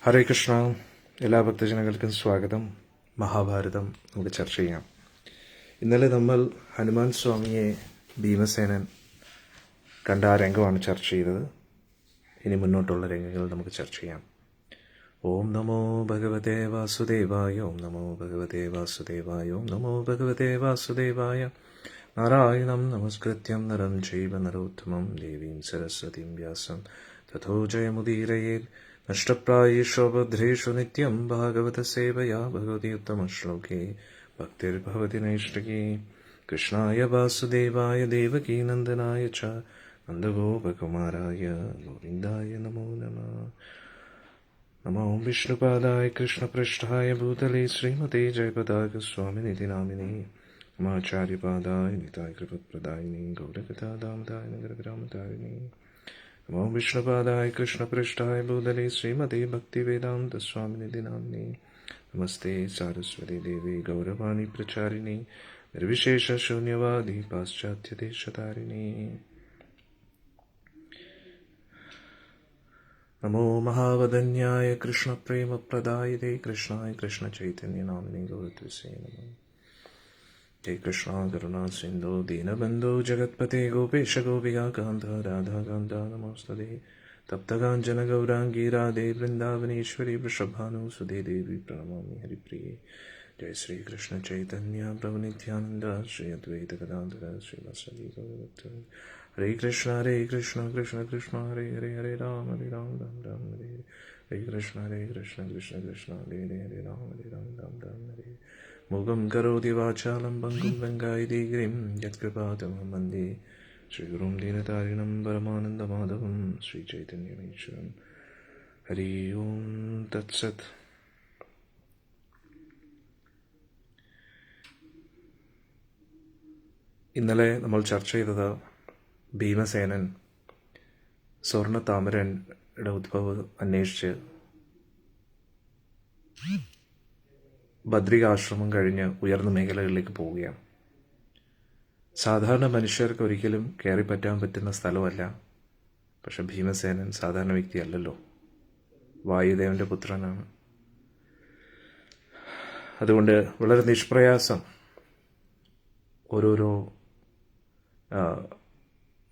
ഹരേ കൃഷ്ണ. എല്ലാ ഭക്തജനങ്ങൾക്കും സ്വാഗതം. മഹാഭാരതം നമുക്ക് ചർച്ച ചെയ്യാം. ഇന്നലെ നമ്മൾ ഹനുമാൻ സ്വാമിയെ ഭീമസേനൻ കണ്ട ആ രംഗമാണ് ചർച്ച ചെയ്തത്. ഇനി മുന്നോട്ടുള്ള രംഗങ്ങൾ നമുക്ക് ചർച്ച ചെയ്യാം. ഓം നമോ ഭഗവതേ വാസുദേവായ. ഓം നമോ ഭഗവതേ വാസുദേവായ. ഓം നമോ ഭഗവതേ വാസുദേവായ. നാരായണം നമസ്കൃത്യം നരം ചൈവ നരോത്തമം ദേവീം സരസ്വതീം വ്യാസം തഥോ ജയമുദീരയേത്. നഷ്ടപ്രായേഷു ഭദ്രേഷു നിത്യം ഭാഗവത സേവയാ ഭഗവതി ഉത്തമശ്ലോകേ ഭക്തിർഭവതി നൈഷ്ഠികേ. കൃഷ്ണായ വാസുദേവായ ദേവകീനന്ദനായ ച നന്ദഗോപകുമാരായ ഗോവിന്ദായ നമോ നമഃ. നമോ വിഷ്ണുപാദായ കൃഷ്ണപൃഷ്ഠായ ഭൂതലേ ശ്രീമതേ ജയപതാകസ്വാമിനിധി നാമിനേ. നമാചാര്യപാദായ നിതായ കൃപപ്രദായിനി ഗൗരകഥാദാമതായ നഗരഗ്രാമതാരിണി. നമോ വിഷ്ണുപാദായ കൃഷ്ണപൃഷ്ഠായ ഭൂതലേ ശ്രീമതേ ഭക്തിവേദാന്ത സ്വാമിനിധി നാമിനേ. നമസ്തേ സാരസ്വതി ദേവി ഗൗരവാണി പ്രചാരിണി നിർവിശേഷ ശൂന്യവാദി പാശ്ചാത്യദേശതാരിണി. നമോ മഹാവദന്യായ കൃഷ്ണപ്രേമപ്രദായിതേ കൃഷ്ണായ കൃഷ്ണചൈതന്യനാമിനേ ഗൗരത്വസേ നമഃ. ജയ കൃഷ്ണ കരുണാ സിന്ധോ ദീനബന്ധോ ജഗത്പതേ ഗോപേശ ഗോപികാ കാന്ത രാധാകാന്ത നമോസ്തുതേ. തപ്തകാഞ്ചന ഗൗരാംഗീ രാധേ വൃന്ദാവനേശ്വരി വൃഷഭാനുസുതേ ദേവി പ്രണമാമി ഹരിപ്രിയേ. ജയ ശ്രീ കൃഷ്ണ ചൈതന്യ പ്രഭു നിത്യാനന്ദ ശ്രീ അദ്വൈത ഗദാധര ശ്രീവാസദി ഗൗരഭക്ത. ഹരേ കൃഷ്ണ കൃഷ്ണ കൃഷ്ണ ഹരേ ഹരേ ഹരേ രാം രാം രാം ഹരേ ഹരേ കൃഷ്ണ കൃഷ്ണ കൃഷ്ണ ഹരേ ഹരേ രാം രാം ഹരേ. മുഖം കരോതി വാചാലം പങ്കും ലങ്കായിതീഗ്രിം യത്കൃപാതമഹം വന്ദേ ശ്രീഗുരും ദീനതാരിണം പരമാനന്ദമാധവം ശ്രീചൈതന്യമീശ്വരം. ഹരി ഓം തത്സത്. ഇന്നലെ നമ്മൾ ചർച്ച ചെയ്തത് ഭീമസേനൻ സ്വർണ്ണ താമരയുടെ ഉദ്ഭവം അന്വേഷിച്ച് ബദ്രികാശ്രമം കഴിഞ്ഞ് ഉയർന്ന മേഖലകളിലേക്ക് പോവുകയാണ്. സാധാരണ മനുഷ്യർക്ക് ഒരിക്കലും കയറിപ്പറ്റാൻ പറ്റുന്ന സ്ഥലമല്ല. പക്ഷെ ഭീമസേനൻ സാധാരണ വ്യക്തിയല്ലല്ലോ, വായുദേവന്റെ പുത്രനാണ്. അതുകൊണ്ട് വളരെ നിഷ്പ്രയാസം ഓരോരോ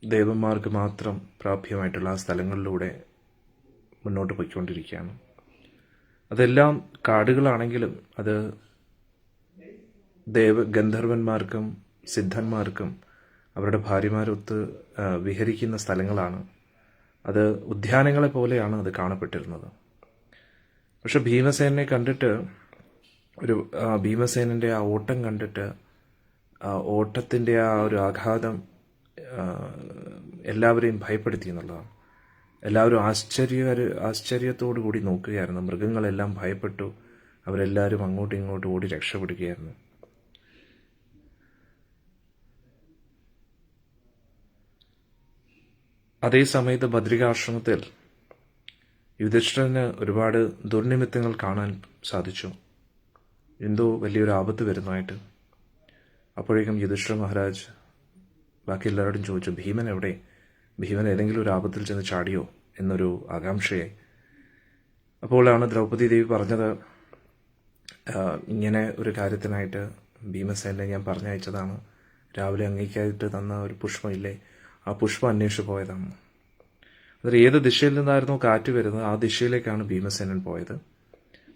ദേവന്മാർക്ക് മാത്രം പ്രാപ്യമായിട്ടുള്ള ആ സ്ഥലങ്ങളിലൂടെ മുന്നോട്ട് പോയിക്കൊണ്ടിരിക്കുകയാണ്. അതെല്ലാം കാടുകളാണെങ്കിലും അത് ഗന്ധർവന്മാർക്കും സിദ്ധന്മാർക്കും അവരുടെ ഭാര്യമാരൊത്ത് വിഹരിക്കുന്ന സ്ഥലങ്ങളാണ്. അത് ഉദ്യാനങ്ങളെ പോലെയാണ് അത് കാണപ്പെട്ടിരുന്നത്. പക്ഷെ ഭീമസേനെ കണ്ടിട്ട് ഭീമസേനൻ്റെ ആ ഓട്ടം കണ്ടിട്ട് ഓട്ടത്തിൻ്റെ ആ ഒരു ആഘാതം എല്ലാവരെയും ഭയപ്പെടുത്തി എന്നുള്ളതാണ്. എല്ലാവരും ആശ്ചര്യത്തോടു കൂടി നോക്കുകയായിരുന്നു. മൃഗങ്ങളെല്ലാം ഭയപ്പെട്ടു. അവരെല്ലാവരും അങ്ങോട്ടും ഇങ്ങോട്ടും ഓടി രക്ഷപ്പെടുകയായിരുന്നു. അതേ സമയത്ത് ബദ്രികാശ്രമത്തിൽ യുധിഷ്ഠിരന് ഒരുപാട് ദുർനിമിത്തങ്ങൾ കാണാൻ സാധിച്ചു. എന്തോ വലിയൊരു ആപത്ത് വരുന്നതായിട്ട്. അപ്പോഴേക്കും യുധിഷ്ഠിര മഹാരാജ് ബാക്കി എല്ലാവരോടും ചോദിച്ചു, ഭീമൻ എവിടെ? ഭീമൻ ഏതെങ്കിലും ഒരു ആപത്തിൽ ചെന്ന് ചാടിയോ എന്നൊരു ആകാംക്ഷയായി. അപ്പോഴാണ് ദ്രൗപദി ദേവി പറഞ്ഞത്, ഇങ്ങനെ ഒരു കാര്യത്തിനായിട്ട് ഭീമസേനെ ഞാൻ പറഞ്ഞയച്ചതാണ്. രാവിലെ അങ്ങേക്കായിട്ട് തന്ന ഒരു പുഷ്പമില്ലേ, ആ പുഷ്പം അന്വേഷിച്ച് പോയതാണ്. അതിൽ ഏത് ദിശയിൽ നിന്നായിരുന്നു കാറ്റ് വരുന്നത്, ആ ദിശയിലേക്കാണ് ഭീമസേനൻ പോയത്.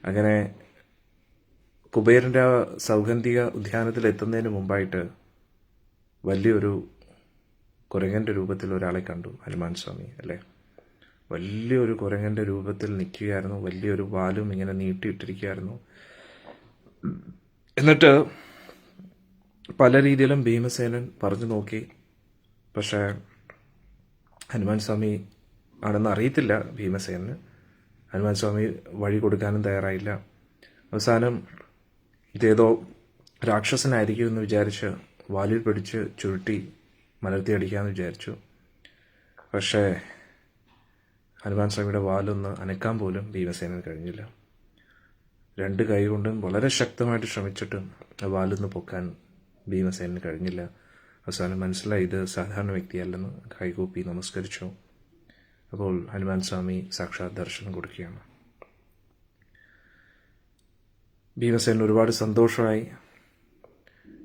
അങ്ങനെ കുബേരൻ്റെ ആ സൗഗന്ധിക ഉദ്യാനത്തിൽ എത്തുന്നതിന് മുമ്പായിട്ട് വലിയൊരു കുരങ്ങൻ്റെ രൂപത്തിൽ ഒരാളെ കണ്ടു. ഹനുമാൻ സ്വാമി അല്ലേ, വലിയൊരു കുരങ്ങൻ്റെ രൂപത്തിൽ നിൽക്കുകയായിരുന്നു. വലിയൊരു വാലും ഇങ്ങനെ നീട്ടിയിട്ടിരിക്കുകയായിരുന്നു. എന്നിട്ട് പല രീതിയിലും ഭീമസേനൻ പറഞ്ഞു നോക്കി. പക്ഷേ ഹനുമാൻ സ്വാമി ആണെന്ന് അറിയത്തില്ല ഭീമസേനന്. ഹനുമാൻ സ്വാമി വഴി കൊടുക്കാനും തയ്യാറായില്ല. അവസാനം ഇതേതോ രാക്ഷസനായിരിക്കും എന്ന് വിചാരിച്ച് വാലിൽ പിടിച്ച് ചുരുട്ടി മലർത്തി അടിക്കാമെന്ന് വിചാരിച്ചു. പക്ഷേ ഹനുമാൻ സ്വാമിയുടെ വാലൊന്ന് അനക്കാൻ പോലും ഭീമസേനന് കഴിഞ്ഞില്ല. രണ്ട് കൈ കൊണ്ടും വളരെ ശക്തമായിട്ട് ശ്രമിച്ചിട്ടും ആ വാലൊന്ന് പൊക്കാൻ ഭീമസേനന് കഴിഞ്ഞില്ല. അവസാനം മനസ്സിലായി ഇത് സാധാരണ വ്യക്തിയല്ലെന്ന്. കൈകൂപ്പി നമസ്കരിച്ചു. അപ്പോൾ ഹനുമാൻ സ്വാമി സാക്ഷാത് ദർശനം കൊടുക്കുകയാണ്. ഭീമസേനന് ഒരുപാട് സന്തോഷമായി.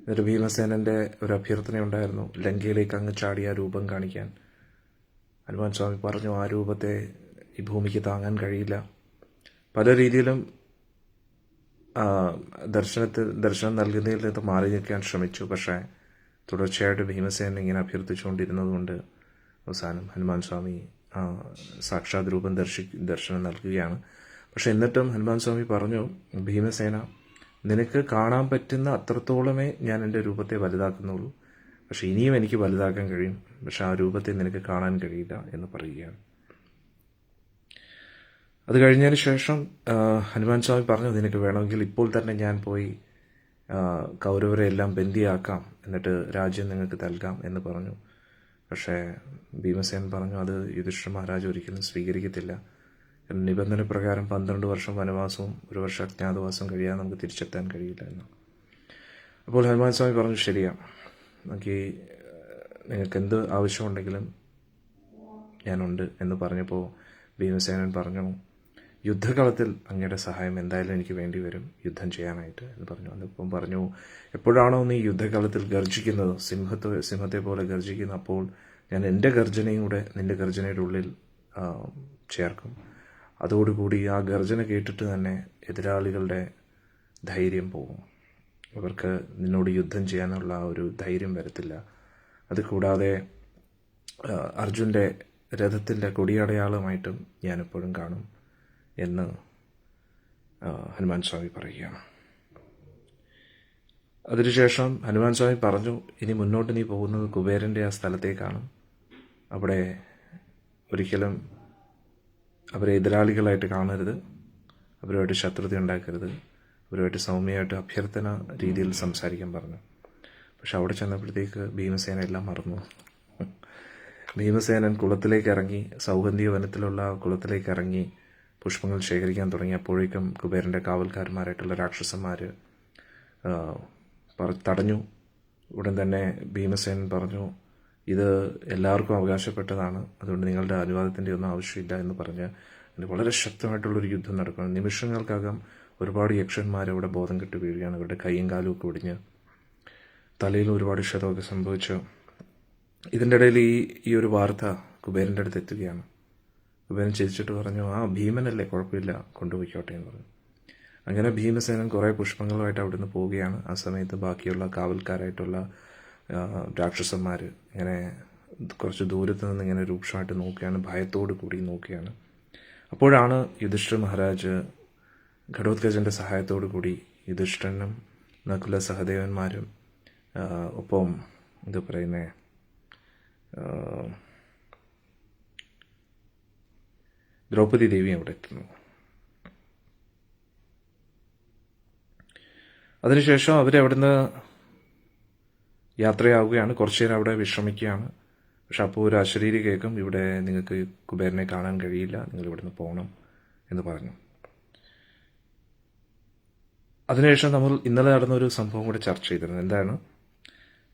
എന്നിട്ട് ഭീമസേനൻ്റെ ഒരു അഭ്യർത്ഥനയുണ്ടായിരുന്നു, ലങ്കയിലേക്ക് അങ്ങ് ചാടി ആ രൂപം കാണിക്കാൻ. ഹനുമാൻ സ്വാമി പറഞ്ഞു, ആ രൂപത്തെ ഈ ഭൂമിക്ക് താങ്ങാൻ കഴിയില്ല. പല രീതിയിലും ദർശനം നൽകുന്നതിൽ നിന്ന് മാറി നിൽക്കാൻ ശ്രമിച്ചു. പക്ഷേ തുടർച്ചയായിട്ട് ഭീമസേനൻ ഇങ്ങനെ അഭ്യർത്ഥിച്ചുകൊണ്ടിരുന്നതുകൊണ്ട് അവസാനം ഹനുമാൻ സ്വാമി സാക്ഷാത് രൂപം ദർശനം നൽകുകയാണ്. പക്ഷെ എന്നിട്ടും ഹനുമാൻ സ്വാമി പറഞ്ഞു, ഭീമസേന, നിനക്ക് കാണാൻ പറ്റുന്ന അത്രത്തോളമേ ഞാൻ എൻ്റെ രൂപത്തെ വലുതാക്കുന്നുള്ളൂ. പക്ഷെ ഇനിയും എനിക്ക് വലുതാക്കാൻ കഴിയും. പക്ഷെ ആ രൂപത്തെ നിനക്ക് കാണാൻ കഴിയില്ല എന്ന് പറയുകയാണ്. അത് കഴിഞ്ഞതിന് ശേഷം ഹനുമാൻ സ്വാമി പറഞ്ഞു, നിനക്ക് വേണമെങ്കിൽ ഇപ്പോൾ തന്നെ ഞാൻ പോയി കൗരവരെ എല്ലാം ബന്ദിയാക്കാം, എന്നിട്ട് രാജ്യം നിങ്ങൾക്ക് നൽകാം എന്ന് പറഞ്ഞു. പക്ഷേ ഭീമസേനൻ പറഞ്ഞു, അത് യുധിഷ്ഠിര മഹാരാജ് ഒരിക്കലും സ്വീകരിക്കത്തില്ല. നിബന്ധന പ്രകാരം 12 വർഷം വനവാസവും 1 വർഷം അജ്ഞാതവാസവും കഴിയാതെ നമുക്ക് തിരിച്ചെത്താൻ കഴിയില്ല എന്ന്. അപ്പോൾ ഹനുമാൻ സ്വാമി പറഞ്ഞു, ശരിയാ, നിങ്ങൾക്ക് എന്ത് ആവശ്യമുണ്ടെങ്കിലും ഞാനുണ്ട് എന്ന് പറഞ്ഞപ്പോൾ ഭീമസേനൻ പറഞ്ഞു, യുദ്ധകളത്തിൽ അങ്ങയുടെ സഹായം എന്തായാലും എനിക്ക് വേണ്ടി വരും യുദ്ധം ചെയ്യാനായിട്ട് എന്ന് പറഞ്ഞു. അതിപ്പം പറഞ്ഞു, എപ്പോഴാണോ നീ യുദ്ധകാലത്തിൽ ഗർജിക്കുന്നത്, സിംഹത്തെ പോലെ ഗർജിക്കുന്നത്, അപ്പോൾ ഞാൻ എൻ്റെ ഗർജനയും കൂടെ നിൻ്റെ ഗർജനയുടെ ഉള്ളിൽ ചേർക്കും. അതോടുകൂടി ആ ഗർജന കേട്ടിട്ട് തന്നെ എതിരാളികളുടെ ധൈര്യം പോകും. അവർക്ക് നിന്നോട് യുദ്ധം ചെയ്യാനുള്ള ഒരു ധൈര്യം വരത്തില്ല. അതുകൂടാതെ അർജുൻ്റെ രഥത്തിൻ്റെ കൊടിയടയാളമായിട്ടും ഞാനെപ്പോഴും കാണും എന്ന് ഹനുമാൻ സ്വാമി പറയുകയാണ്. അതിനുശേഷം ഹനുമാൻ സ്വാമി പറഞ്ഞു, ഇനി മുന്നോട്ട് നീ പോകുന്നത് കുബേരൻ്റെ ആ സ്ഥലത്തേക്കാണ്. അവിടെ ഒരിക്കലും അവരെ എതിരാളികളായിട്ട് കാണരുത്, അവരുമായിട്ട് ശത്രുത ഉണ്ടാക്കരുത്, അവരുമായിട്ട് സൗമ്യമായിട്ട് അഭ്യർത്ഥന രീതിയിൽ സംസാരിക്കാൻ പറഞ്ഞു. പക്ഷെ അവിടെ ചെന്നപ്പോഴത്തേക്ക് ഭീമസേന എല്ലാം മറന്നു. ഭീമസേനൻ കുളത്തിലേക്ക് ഇറങ്ങി, സൗഗന്ധിക വനത്തിലുള്ള കുളത്തിലേക്ക് ഇറങ്ങി പുഷ്പങ്ങൾ ശേഖരിക്കാൻ തുടങ്ങി. അപ്പോഴേക്കും കുബേരൻ്റെ കാവൽക്കാരന്മാരായിട്ടുള്ള രാക്ഷസന്മാർ തടഞ്ഞു. ഉടൻ തന്നെ ഭീമസേനൻ പറഞ്ഞു, ഇത് എല്ലാവർക്കും അവകാശപ്പെട്ടതാണ്, അതുകൊണ്ട് നിങ്ങളുടെ അനുവാദത്തിൻ്റെ ഒന്നും ആവശ്യമില്ല എന്ന് പറഞ്ഞ് വളരെ ശക്തമായിട്ടുള്ളൊരു യുദ്ധം നടക്കണം. നിമിഷങ്ങൾക്കകം ഒരുപാട് യക്ഷന്മാർ അവിടെ ബോധം കെട്ട് വീഴുകയാണ്. അവരുടെ കൈയും കാലും ഒക്കെ ഒടിഞ്ഞ് തലയിൽ ഒരുപാട് ക്ഷതമൊക്കെ സംഭവിച്ചു. ഇതിൻ്റെ ഇടയിൽ ഈ ഒരു വാർത്ത കുബേരൻ്റെ അടുത്ത് എത്തുകയാണ്. കുബേരൻ ചിരിച്ചിട്ട് പറഞ്ഞു, ഭീമനല്ലേ, കുഴപ്പമില്ല, കൊണ്ടുപോയിക്കോട്ടെ എന്ന് പറഞ്ഞു. അങ്ങനെ ഭീമസേനൻ കുറേ പുഷ്പങ്ങളുമായിട്ട് അവിടുന്ന് പോവുകയാണ്. ആ സമയത്ത് ബാക്കിയുള്ള കാവൽക്കാരായിട്ടുള്ള രാക്ഷസന്മാർ ഇങ്ങനെ കുറച്ച് ദൂരത്ത് നിന്ന് ഇങ്ങനെ രൂക്ഷമായിട്ട് നോക്കുകയാണ്, ഭയത്തോട് കൂടി നോക്കുകയാണ്. അപ്പോഴാണ് യുധിഷ്ഠിര മഹാരാജ് ഘടോത്കചൻ്റെ സഹായത്തോടു കൂടി യുധിഷ്ഠിരനും നകുല സഹദേവന്മാരും ഒപ്പം എന്താ പറയുന്നത് ദ്രൗപദി ദേവി അവിടെ എത്തുന്നു. അതിനുശേഷം അവരവിടുന്ന് യാത്രയാവുകയാണ്. കുറച്ചു നേരം അവിടെ വിശ്രമിക്കുകയാണ്. പക്ഷെ അപ്പോൾ ഒരു അശരീരി കേൾക്കും, ഇവിടെ നിങ്ങൾക്ക് കുബേരനെ കാണാൻ കഴിയില്ല, നിങ്ങൾ ഇവിടുന്ന് പോകണം എന്ന് പറഞ്ഞു. അതിനുശേഷം നമ്മൾ ഇന്നലെ നടന്നൊരു സംഭവം കൂടെ ചർച്ച ചെയ്തിരുന്നു. എന്താണ്,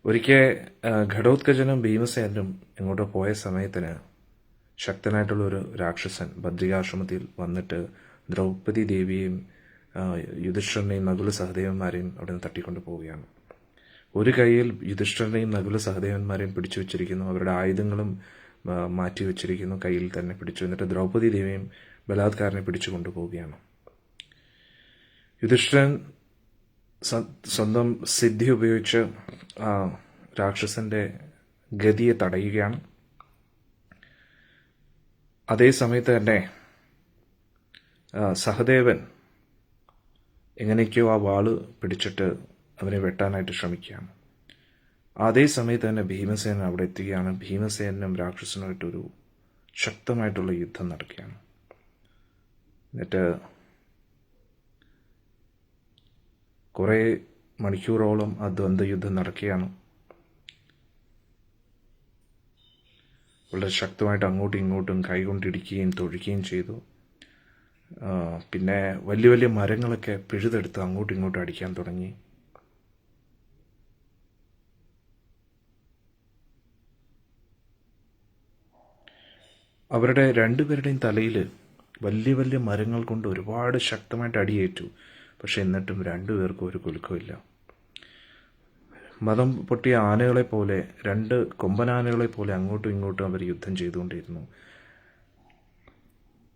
ഒരിക്കൽ ഘടോത്കചനും ഭീമസേനും എങ്ങോട്ടോ പോയ സമയത്തിന് ശക്തനായിട്ടുള്ളൊരു രാക്ഷസൻ ബദ്രികാശ്രമത്തിൽ വന്നിട്ട് ദ്രൗപദി ദേവിയെയും യുധിഷ്ഠിരനെയും നകുല സഹദേവന്മാരെയും അവിടെ നിന്ന് തട്ടിക്കൊണ്ട് പോവുകയാണ്. ഒരു കൈയിൽ യുധിഷ്ഠിരനെയും നകുല സഹദേവന്മാരെയും പിടിച്ചു വെച്ചിരിക്കുന്നു, അവരുടെ ആയുധങ്ങളും മാറ്റി വെച്ചിരിക്കുന്നു, കയ്യിൽ തന്നെ പിടിച്ചു. എന്നിട്ട് ദ്രൗപദി ദേവിയും ബലാത്കാരനെ പിടിച്ചു കൊണ്ടുപോവുകയാണ്. യുധിഷ്ഠിരൻ സ്വന്തം സിദ്ധി ഉപയോഗിച്ച് ആ രാക്ഷസന്റെ ഗതിയെ തടയുകയാണ്. അതേ സമയത്ത് തന്നെ സഹദേവൻ എങ്ങനെയൊക്കെയോ ആ വാള് പിടിച്ചിട്ട് അവനെ വെട്ടാനായിട്ട് ശ്രമിക്കുകയാണ്. അതേ സമയത്ത് തന്നെ ഭീമസേനൻ അവിടെ എത്തുകയാണ്. ഭീമസേനും രാക്ഷസനുമായിട്ടൊരു ശക്തമായിട്ടുള്ള യുദ്ധം നടക്കുകയാണ്. എന്നിട്ട് കുറേ മണിക്കൂറോളം ആ ദ്വന്ദ്വയുദ്ധം നടക്കുകയാണ്. വളരെ ശക്തമായിട്ട് അങ്ങോട്ടും ഇങ്ങോട്ടും കൈകൊണ്ടിടിക്കുകയും തൊഴിക്കുകയും ചെയ്തു. പിന്നെ വലിയ വലിയ മരങ്ങളൊക്കെ പിഴുതെടുത്ത് അങ്ങോട്ടും ഇങ്ങോട്ടും അടിക്കാൻ തുടങ്ങി. അവരുടെ രണ്ടുപേരുടെയും തലയിൽ വലിയ വലിയ മരങ്ങൾ കൊണ്ട് ഒരുപാട് ശക്തമായിട്ട് അടിയേറ്റു. പക്ഷെ എന്നിട്ടും രണ്ടുപേർക്കും ഒരു കുലുക്കമില്ല. മതം പൊട്ടിയ ആനകളെ പോലെ, രണ്ട് കൊമ്പനാനകളെ പോലെ അങ്ങോട്ടും ഇങ്ങോട്ടും അവർ യുദ്ധം ചെയ്തുകൊണ്ടിരുന്നു.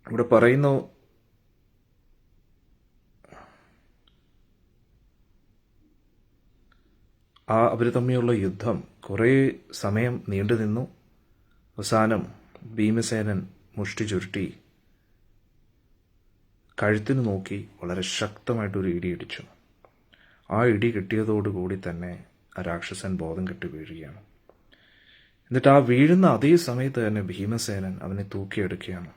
ഇവിടെ പറയുന്നു, അവർ തമ്മിലുള്ള യുദ്ധം കുറേ സമയം നീണ്ടു നിന്നു. അവസാനം ഭീമസേനൻ മുഷ്ടി ചുരുട്ടി കഴുത്തിന് നോക്കി വളരെ ശക്തമായിട്ടൊരു ഇടിയിടിച്ചു. ആ ഇടി കിട്ടിയതോടുകൂടി തന്നെ ആ രാക്ഷസൻ ബോധം കെട്ട് വീഴുകയാണ്. എന്നിട്ട് ആ വീഴുന്ന അതേ സമയത്ത് തന്നെ ഭീമസേനൻ അവനെ തൂക്കിയെടുക്കുകയാണ്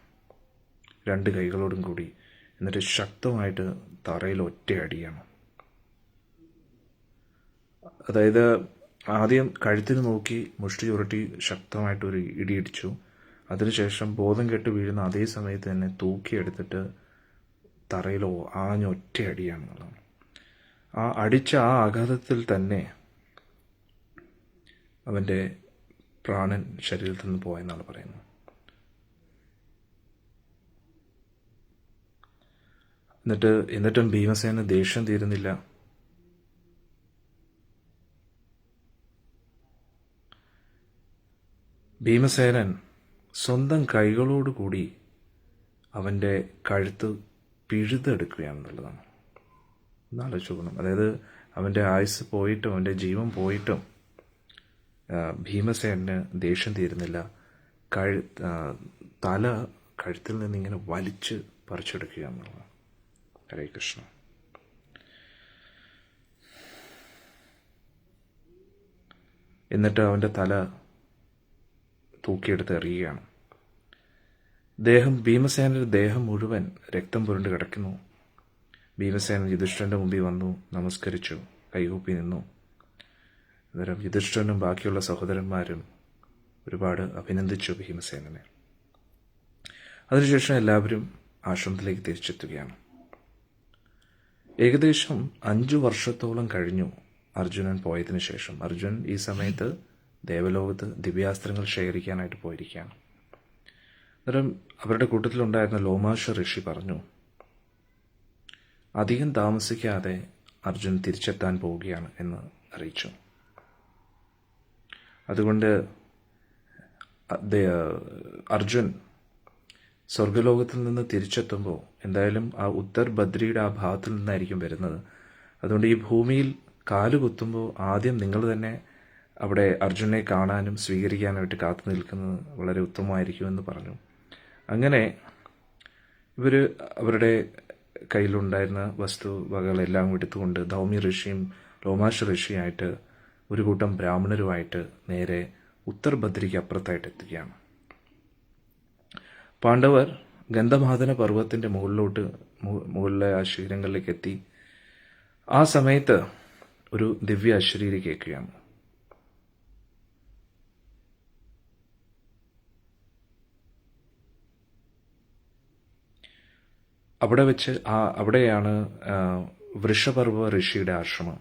രണ്ട് കൈകളോടും കൂടി. എന്നിട്ട് ശക്തമായിട്ട് തറയിൽ ഒറ്റയടിയാണ്. അതായത് ആദ്യം കഴുത്തിന് നോക്കി മുഷ്ടി ചുരുട്ടി ശക്തമായിട്ടൊരു ഇടിയിടിച്ചു. അതിനുശേഷം ബോധം കെട്ട് വീഴുന്ന അതേ സമയത്ത് തന്നെ തൂക്കിയെടുത്തിട്ട് തറയിൽ ആഞ്ഞൊറ്റയടിയാണെന്നുള്ളതാണ്. ആ അടിച്ച ആ ആഘാതത്തിൽ തന്നെ അവൻ്റെ പ്രാണൻ ശരീരത്തിൽ നിന്ന് പോയെന്നാണ് പറയുന്നത്. എന്നിട്ടും ഭീമസേന ദേഷ്യം തീരുന്നില്ല. ഭീമസേനൻ സ്വന്തം കൈകളോടുകൂടി അവൻ്റെ കഴുത്ത് പിഴുതെടുക്കുകയാണെന്നുള്ളതാണ്. ഒന്നാലോചിക്കണം. അതായത് അവൻ്റെ ആയുസ് പോയിട്ടും അവൻ്റെ ജീവൻ പോയിട്ടും ഭീമസേനന് ദേഷ്യം തീരുന്നില്ല. തല കഴുത്തിൽ നിന്നിങ്ങനെ വലിച്ച് പറിച്ചെടുക്കുക എന്നുള്ളതാണ്. ഹരേ കൃഷ്ണ. എന്നിട്ട് അവൻ്റെ തല തൂക്കിയെടുത്ത് എറിയുകയാണ്. ഭീമസേനയുടെ ദേഹം മുഴുവൻ രക്തം പുരണ്ട് കിടക്കുന്നു. ഭീമസേനൻ യുധിഷ്ഠിരന്റെ മുമ്പിൽ വന്നു, നമസ്കരിച്ചു, കൈകൂപ്പി നിന്നു. അന്നേരം യുധിഷ്ഠിരനും ബാക്കിയുള്ള സഹോദരന്മാരും ഒരുപാട് അഭിനന്ദിച്ചു ഭീമസേനനെ. അതിനുശേഷം എല്ലാവരും ആശ്രമത്തിലേക്ക് തിരിച്ചെത്തുകയാണ്. ഏകദേശം 5 വർഷത്തോളം കഴിഞ്ഞു അർജുനൻ പോയതിനു ശേഷം. അർജുനൻ ഈ സമയത്ത് ദേവലോകത്ത് ദിവ്യാസ്ത്രങ്ങൾ ശേഖരിക്കാനായിട്ട് പോയിരിക്കുകയാണ്. അന്നേരം അവരുടെ കൂട്ടത്തിലുണ്ടായിരുന്ന ലോമാശ ഋഷി പറഞ്ഞു, അധികം താമസിക്കാതെ അർജുൻ തിരിച്ചെത്താൻ പോവുകയാണ് എന്ന് അറിയിച്ചു. അതുകൊണ്ട് അർജുൻ സ്വർഗലോകത്തിൽ നിന്ന് തിരിച്ചെത്തുമ്പോൾ എന്തായാലും ആ ഉത്തർ ബദ്രിയുടെ ആ ഭാഗത്തിൽ നിന്നായിരിക്കും വരുന്നത്. അതുകൊണ്ട് ഈ ഭൂമിയിൽ കാലുകുത്തുമ്പോൾ ആദ്യം നിങ്ങൾ തന്നെ അവിടെ അർജുനെ കാണാനും സ്വീകരിക്കാനായിട്ട് കാത്തു നിൽക്കുന്നത് വളരെ ഉത്തമമായിരിക്കുമെന്ന് പറഞ്ഞു. അങ്ങനെ ഇവർ അവരുടെ കയ്യിലുണ്ടായിരുന്ന വസ്തുവകകളെല്ലാം എടുത്തുകൊണ്ട് ധൗമ്യ ഋഷിയും ലോമാശ ഋഷിയായിട്ട് ഒരു കൂട്ടം ബ്രാഹ്മണരുമായിട്ട് നേരെ ഉത്തർ ബദ്രിക്ക് അപ്പുറത്തായിട്ട് എത്തുകയാണ്. പാണ്ഡവർ ഗന്ധമാദന പർവ്വതത്തിൻ്റെ മുകളിലെ ആ ശിഖരങ്ങളിലേക്ക് എത്തി. ആ സമയത്ത് ഒരു ദിവ്യ അശരീരി കേൾക്കുകയാണ്. അവിടെയാണ് വൃഷപർവ്വ ഋഷിയുടെ ആശ്രമം,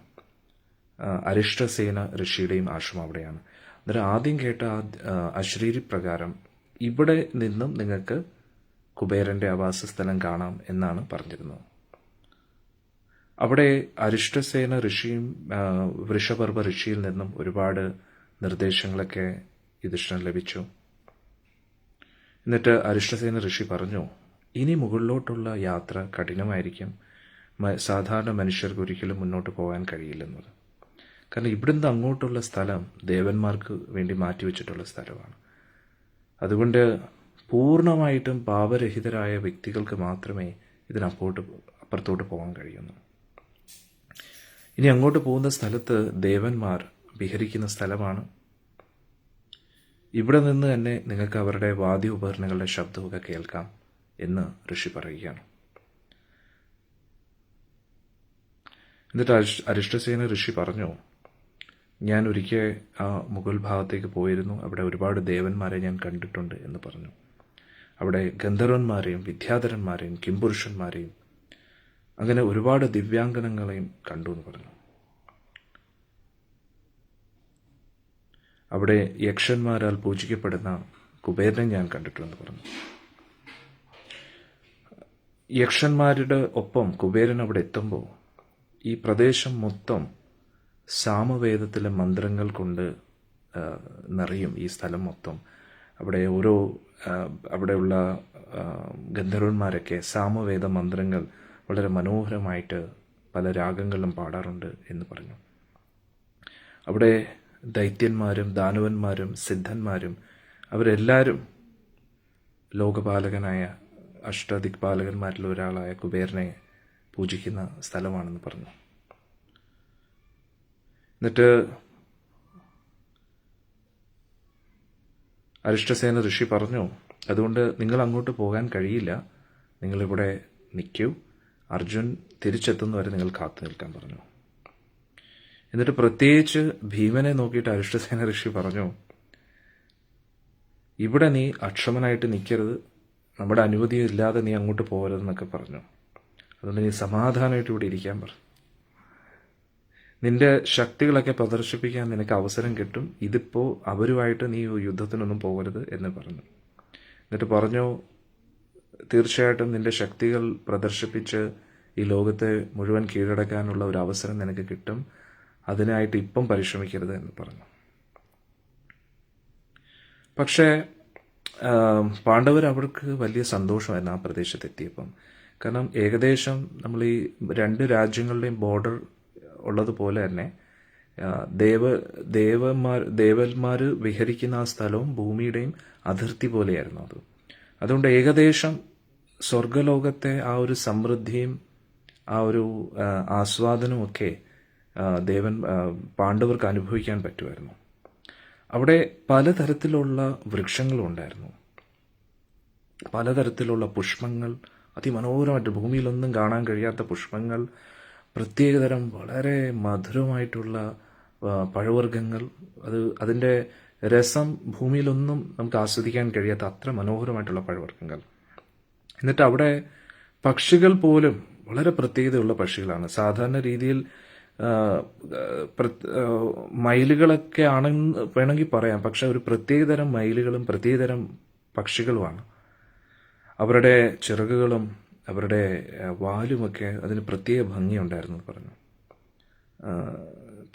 അരിഷ്ടസേന ഋഷിയുടെയും ആശ്രമം അവിടെയാണ്. അന്നേരം ആദ്യം കേട്ട അശരീരി പ്രകാരം ഇവിടെ നിന്നും നിങ്ങൾക്ക് കുബേരന്റെ ആവാസസ്ഥലം കാണാം എന്നാണ് പറഞ്ഞിരുന്നത്. അവിടെ അരിഷ്ടസേന ഋഷിയും വൃഷപർവ്വ ഋഷിയിൽ നിന്നും ഒരുപാട് നിർദ്ദേശങ്ങളൊക്കെ യുധിഷ്ഠിരന് ലഭിച്ചു. എന്നിട്ട് അരിഷ്ടസേന ഋഷി പറഞ്ഞു, ഇനി മുകളിലോട്ടുള്ള യാത്ര കഠിനമായിരിക്കും, സാധാരണ മനുഷ്യർക്ക് ഒരിക്കലും മുന്നോട്ട് പോകാൻ കഴിയില്ലെന്നത്. കാരണം ഇവിടുന്ന് അങ്ങോട്ടുള്ള സ്ഥലം ദേവന്മാർക്ക് വേണ്ടി മാറ്റിവെച്ചിട്ടുള്ള സ്ഥലമാണ്. അതുകൊണ്ട് പൂർണ്ണമായിട്ടും പാപരഹിതരായ വ്യക്തികൾക്ക് മാത്രമേ അപ്പുറത്തോട്ട് പോകാൻ കഴിയുന്നു. ഇനി അങ്ങോട്ട് പോകുന്ന സ്ഥലത്ത് ദേവന്മാർ വിഹരിക്കുന്ന സ്ഥലമാണ്. ഇവിടെ നിന്ന് തന്നെ നിങ്ങൾക്ക് അവരുടെ വാദ്യ ഉപകരണങ്ങളുടെ ശബ്ദമൊക്കെ കേൾക്കാം എന്ന് ഋഷി പറയുകയാണ്. എന്നിട്ട് അരിഷ്ടസേന ഋഷി പറഞ്ഞു, ഞാൻ ഒരിക്കൽ ആ മുഗൾ ഭാഗത്തേക്ക് പോയിരുന്നു, അവിടെ ഒരുപാട് ദേവന്മാരെ ഞാൻ കണ്ടിട്ടുണ്ട് എന്ന് പറഞ്ഞു. അവിടെ ഗന്ധർവന്മാരെയും വിദ്യാധരന്മാരെയും കിംപുരുഷന്മാരെയും അങ്ങനെ ഒരുപാട് ദിവ്യാംഗനങ്ങളെയും കണ്ടു എന്ന് പറഞ്ഞു. അവിടെ യക്ഷന്മാരാൽ പൂജിക്കപ്പെടുന്ന കുബേരനെ ഞാൻ കണ്ടിട്ടുണ്ടെന്ന് പറഞ്ഞു. യക്ഷന്മാരുടെ ഒപ്പം കുബേരൻ അവിടെ എത്തുമ്പോൾ ഈ പ്രദേശം മൊത്തം സാമവേദത്തിലെ മന്ത്രങ്ങൾ കൊണ്ട് നിറയും. ഈ സ്ഥലം മൊത്തം അവിടെ അവിടെയുള്ള ഗന്ധർവന്മാരൊക്കെ സാമവേദ മന്ത്രങ്ങൾ വളരെ മനോഹരമായിട്ട് പല രാഗങ്ങളിലും പാടാറുണ്ട് എന്ന് പറഞ്ഞു. അവിടെ ദൈത്യന്മാരും ദാനവന്മാരും സിദ്ധന്മാരും അവരെല്ലാവരും ലോകപാലകനായ അഷ്ടദിക്പാലകന്മാരിൽ ഒരാളായ കുബേരനെ പൂജിക്കുന്ന സ്ഥലമാണെന്ന് പറഞ്ഞു. എന്നിട്ട് അരിഷ്ടസേന ഋഷി പറഞ്ഞു, അതുകൊണ്ട് നിങ്ങൾ അങ്ങോട്ട് പോകാൻ കഴിയില്ല, നിങ്ങളിവിടെ നിൽക്കൂ, അർജുൻ തിരിച്ചെത്തുന്നവരെ നിങ്ങൾ കാത്തു നിൽക്കാൻ പറഞ്ഞു. എന്നിട്ട് പ്രത്യേകിച്ച് ഭീമനെ നോക്കിയിട്ട് അരിഷ്ടസേന ഋഷി പറഞ്ഞു, ഇവിടെ നീ അക്ഷമനായിട്ട് നിൽക്കരുത്, നമ്മുടെ അനുമതി ഇല്ലാതെ നീ അങ്ങോട്ട് പോകരുതെന്നൊക്കെ പറഞ്ഞു. അതുകൊണ്ട് നീ സമാധാനമായിട്ട് ഇവിടെ ഇരിക്കാൻ പറഞ്ഞു. നിന്റെ ശക്തികളൊക്കെ പ്രദർശിപ്പിക്കാൻ നിനക്ക് അവസരം കിട്ടും, ഇതിപ്പോൾ അവരുമായിട്ട് നീ യുദ്ധത്തിനൊന്നും പോകരുത് എന്ന് പറഞ്ഞു. എന്നിട്ട് പറഞ്ഞു, തീർച്ചയായിട്ടും നിന്റെ ശക്തികൾ പ്രദർശിപ്പിച്ച് ഈ ലോകത്തെ മുഴുവൻ കീഴടക്കാനുള്ള ഒരു അവസരം നിനക്ക് കിട്ടും, അതിനായിട്ട് ഇപ്പം പരിശ്രമിക്കരുത് എന്ന് പറഞ്ഞു. പക്ഷേ പാണ്ഡവർ അവർക്ക് വലിയ സന്തോഷമായിരുന്നു ആ പ്രദേശത്തെത്തിയപ്പം. കാരണം ഏകദേശം നമ്മൾ ഈ രണ്ട് രാജ്യങ്ങളുടെയും ബോർഡർ ഉള്ളതുപോലെ തന്നെ ദേവന്മാർ വിഹരിക്കുന്ന ആ സ്ഥലവും ഭൂമിയുടെയും അതിർത്തി പോലെയായിരുന്നു അത്. അതുകൊണ്ട് ഏകദേശം സ്വർഗലോകത്തെ ആ ഒരു സമൃദ്ധിയും ആ ഒരു ആസ്വാദനമൊക്കെ പാണ്ഡവർക്ക് അനുഭവിക്കാൻ പറ്റുമായിരുന്നു. അവിടെ പലതരത്തിലുള്ള വൃക്ഷങ്ങളും ഉണ്ടായിരുന്നു, പലതരത്തിലുള്ള പുഷ്പങ്ങൾ, അതിമനോഹരമായിട്ട് ഭൂമിയിലൊന്നും കാണാൻ കഴിയാത്ത പുഷ്പങ്ങൾ, പ്രത്യേകതരം വളരെ മധുരമായിട്ടുള്ള പഴവർഗ്ഗങ്ങൾ, അതിൻ്റെ രസം ഭൂമിയിലൊന്നും നമുക്ക് ആസ്വദിക്കാൻ കഴിയാത്ത അത്ര മനോഹരമായിട്ടുള്ള പഴവർഗ്ഗങ്ങൾ. എന്നിട്ട് അവിടെ പക്ഷികൾ പോലും വളരെ പ്രത്യേകതയുള്ള പക്ഷികളാണ്. സാധാരണ രീതിയിൽ മയിലുകളൊക്കെ ആണെന്ന് വേണമെങ്കിൽ പറയാം, പക്ഷെ ഒരു പ്രത്യേകതരം മയിലുകളും പ്രത്യേകതരം പക്ഷികളുമാണ്. അവരുടെ ചിറകുകളും അവരുടെ വാലുമൊക്കെ അതിന് പ്രത്യേക ഭംഗിയുണ്ടായിരുന്നു പറഞ്ഞു.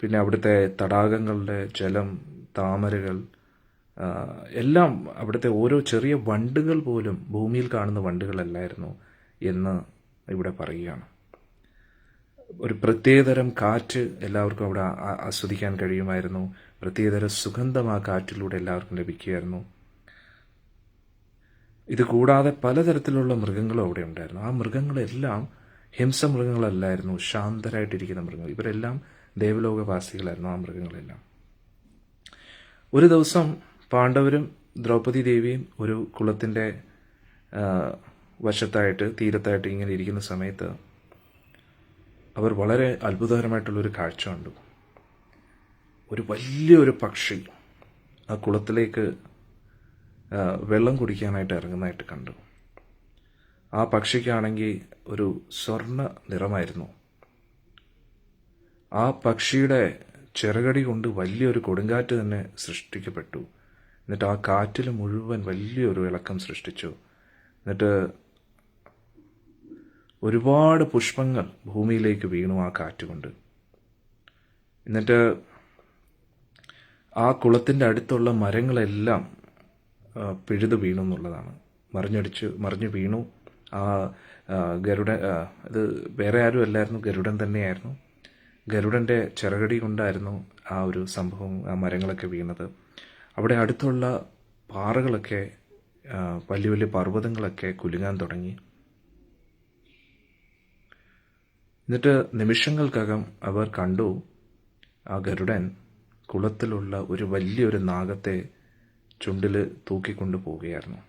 പിന്നെ അവിടുത്തെ തടാകങ്ങളുടെ ജലം, താമരകൾ എല്ലാം, അവിടുത്തെ ഓരോ ചെറിയ വണ്ടുകൾ പോലും ഭൂമിയിൽ കാണുന്ന വണ്ടുകളല്ലായിരുന്നു എന്ന് ഇവിടെ പറയുകയാണ്. ഒരു പ്രത്യേകതരം കാറ്റ് എല്ലാവർക്കും അവിടെ ആസ്വദിക്കാൻ കഴിയുമായിരുന്നു. പ്രത്യേകതരം സുഗന്ധം ആ കാറ്റിലൂടെ എല്ലാവർക്കും ലഭിക്കുമായിരുന്നു. ഇത് കൂടാതെ പലതരത്തിലുള്ള മൃഗങ്ങളും അവിടെ ഉണ്ടായിരുന്നു. ആ മൃഗങ്ങളെല്ലാം ഹിംസമൃഗങ്ങളല്ലായിരുന്നു, ശാന്തരായിട്ടിരിക്കുന്ന മൃഗങ്ങൾ. ഇവരെല്ലാം ദേവലോകവാസികളായിരുന്നു ആ മൃഗങ്ങളെല്ലാം. ഒരു ദിവസം പാണ്ഡവരും ദ്രൗപദി ദേവിയും ഒരു കുളത്തിൻ്റെ വശത്തായിട്ട് തീരത്തായിട്ട് ഇങ്ങനെ ഇരിക്കുന്ന സമയത്ത് അവർ വളരെ അത്ഭുതകരമായിട്ടുള്ളൊരു കാഴ്ച കണ്ടു. ഒരു വലിയൊരു പക്ഷി ആ കുളത്തിലേക്ക് വെള്ളം കുടിക്കാനായിട്ട് ഇറങ്ങുന്നതായിട്ട് കണ്ടു. ആ പക്ഷിക്കാണെങ്കിൽ ഒരു സ്വർണ്ണ നിറമായിരുന്നു. ആ പക്ഷിയുടെ ചിറകടി കൊണ്ട് വലിയൊരു കൊടുങ്കാറ്റ് തന്നെ സൃഷ്ടിക്കപ്പെട്ടു. എന്നിട്ട് ആ കാറ്റിൽ മുഴുവൻ വലിയൊരു ഇളക്കം സൃഷ്ടിച്ചു. എന്നിട്ട് ഒരുപാട് പുഷ്പങ്ങൾ ഭൂമിയിലേക്ക് വീണു ആ കാറ്റുകൊണ്ട്. എന്നിട്ട് ആ കുളത്തിൻ്റെ അടുത്തുള്ള മരങ്ങളെല്ലാം പിഴുതു വീണു എന്നുള്ളതാണ്. മറിഞ്ഞു വീണു. ആ ഗരുഡൻ, ഇത് വേറെ ആരും അല്ലായിരുന്നു, ഗരുഡൻ തന്നെയായിരുന്നു. ഗരുഡൻ്റെ ചിറകടി കൊണ്ടായിരുന്നു ആ ഒരു സംഭവം, ആ മരങ്ങളൊക്കെ വീണത്. അവിടെ അടുത്തുള്ള പാറകളൊക്കെ, വലിയ വലിയ പർവ്വതങ്ങളൊക്കെ കുലുങ്ങാൻ തുടങ്ങി. എന്നിട്ട് നിമിഷങ്ങൾക്കകം അവർ കണ്ടു ആ ഗരുഡൻ കുളത്തിലുള്ള ഒരു വലിയൊരു നാഗത്തെ ചുണ്ടിൽ തൂക്കിക്കൊണ്ടു പോവുകയായിരുന്നു.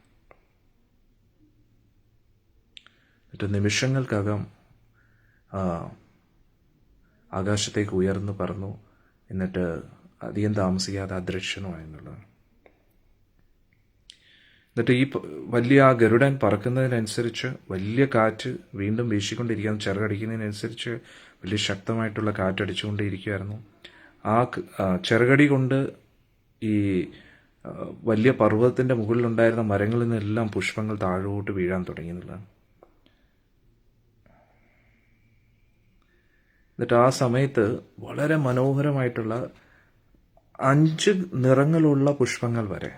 എന്നിട്ട് നിമിഷങ്ങൾക്കകം ആകാശത്തേക്ക് ഉയർന്നു പറന്നു. എന്നിട്ട് അധികം താമസിക്കാതെ അദൃശ്യനുമായി എന്നുള്ളതാണ്. എന്നിട്ട് ഈ വലിയ ആ ഗരുഡൻ പറക്കുന്നതിനനുസരിച്ച് വലിയ കാറ്റ് വീണ്ടും വീശിക്കൊണ്ടിരിക്കുകയാണ്. ചിറകടിക്കുന്നതിനനുസരിച്ച് വലിയ ശക്തമായിട്ടുള്ള കാറ്റടിച്ചുകൊണ്ടിരിക്കുകയായിരുന്നു. ആ ചിറകടി കൊണ്ട് ഈ വലിയ പർവ്വതത്തിൻ്റെ മുകളിലുണ്ടായിരുന്ന മരങ്ങളിൽ നിന്നെല്ലാം പുഷ്പങ്ങൾ താഴോട്ട് വീഴാൻ തുടങ്ങി എന്നുള്ളതാണ്. എന്നിട്ട് ആ സമയത്ത് വളരെ മനോഹരമായിട്ടുള്ള 5 നിറങ്ങളുള്ള പുഷ്പങ്ങൾ വരെ,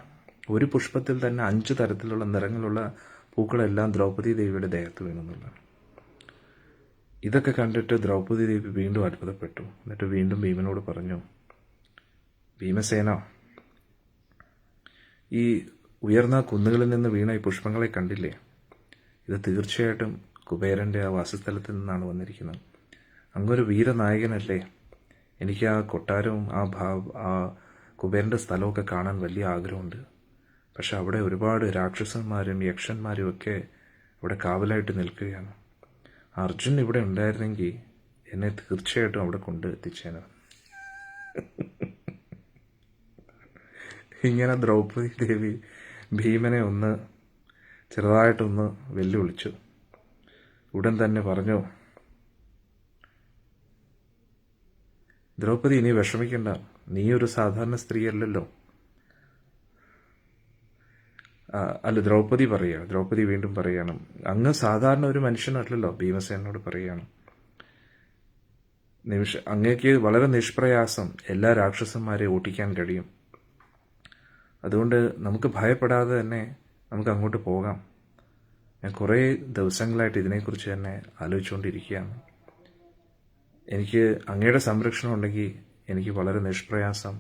ഒരു പുഷ്പത്തിൽ തന്നെ 5 തരത്തിലുള്ള നിറങ്ങളുള്ള പൂക്കളെല്ലാം ദ്രൗപദി ദേവിയുടെ ദേഹത്ത് വീണെന്നുള്ളതാണ്. ഇതൊക്കെ കണ്ടിട്ട് ദ്രൗപദി ദേവി വീണ്ടും അത്ഭുതപ്പെട്ടു. എന്നിട്ട് വീണ്ടും ഭീമനോട് പറഞ്ഞു, ഭീമസേന, ഈ ഉയർന്ന കുന്നുകളിൽ നിന്ന് വീണ ഈ പുഷ്പങ്ങളെ കണ്ടില്ലേ? ഇത് തീർച്ചയായിട്ടും കുബേരൻ്റെ ആ വാസസ്ഥലത്ത് നിന്നാണ് വന്നിരിക്കുന്നത്. അങ്ങൊരു വീരനായകനല്ലേ? എനിക്ക് ആ കൊട്ടാരവും ആ കുബേരൻ്റെ സ്ഥലമൊക്കെ കാണാൻ വലിയ ആഗ്രഹമുണ്ട്. പക്ഷെ അവിടെ ഒരുപാട് രാക്ഷസന്മാരും യക്ഷന്മാരും ഒക്കെ അവിടെ കാവലായിട്ട് നിൽക്കുകയാണ്. അർജുൻ ഇവിടെ ഉണ്ടായിരുന്നെങ്കിൽ എന്നെ തീർച്ചയായിട്ടും അവിടെ കൊണ്ട് എത്തിച്ചേനെ. ഇങ്ങനെ ദ്രൗപദി ദേവി ഭീമനെ ഒന്ന് ചെറുതായിട്ടൊന്ന് വെല്ലുവിളിച്ചു. ഉടൻ തന്നെ പറഞ്ഞു, ദ്രൗപദി, നീ വിഷമിക്കണ്ട, നീ ഒരു സാധാരണ സ്ത്രീയല്ലല്ലോ. ദ്രൗപദി വീണ്ടും പറയണം, അങ്ങ് സാധാരണ ഒരു മനുഷ്യനല്ലല്ലോ. ഭീമസേനോട് പറയാണ്, അങ്ങേക്ക് വളരെ നിഷ്പ്രയാസം എല്ലാ രാക്ഷസന്മാരെ ഓട്ടിക്കാൻ കഴിയും. അതുകൊണ്ട് നമുക്ക് ഭയപ്പെടാതെ തന്നെ നമുക്ക് അങ്ങോട്ട് പോകാം. ഞാൻ കുറേ ദിവസങ്ങളായിട്ട് ഇതിനെക്കുറിച്ച് തന്നെ ആലോചിച്ചുകൊണ്ടിരിക്കുകയാണ്. എനിക്ക് അങ്ങയുടെ സംരക്ഷണം ഉണ്ടെങ്കിൽ എനിക്ക് വളരെ നിഷ്പ്രയാസം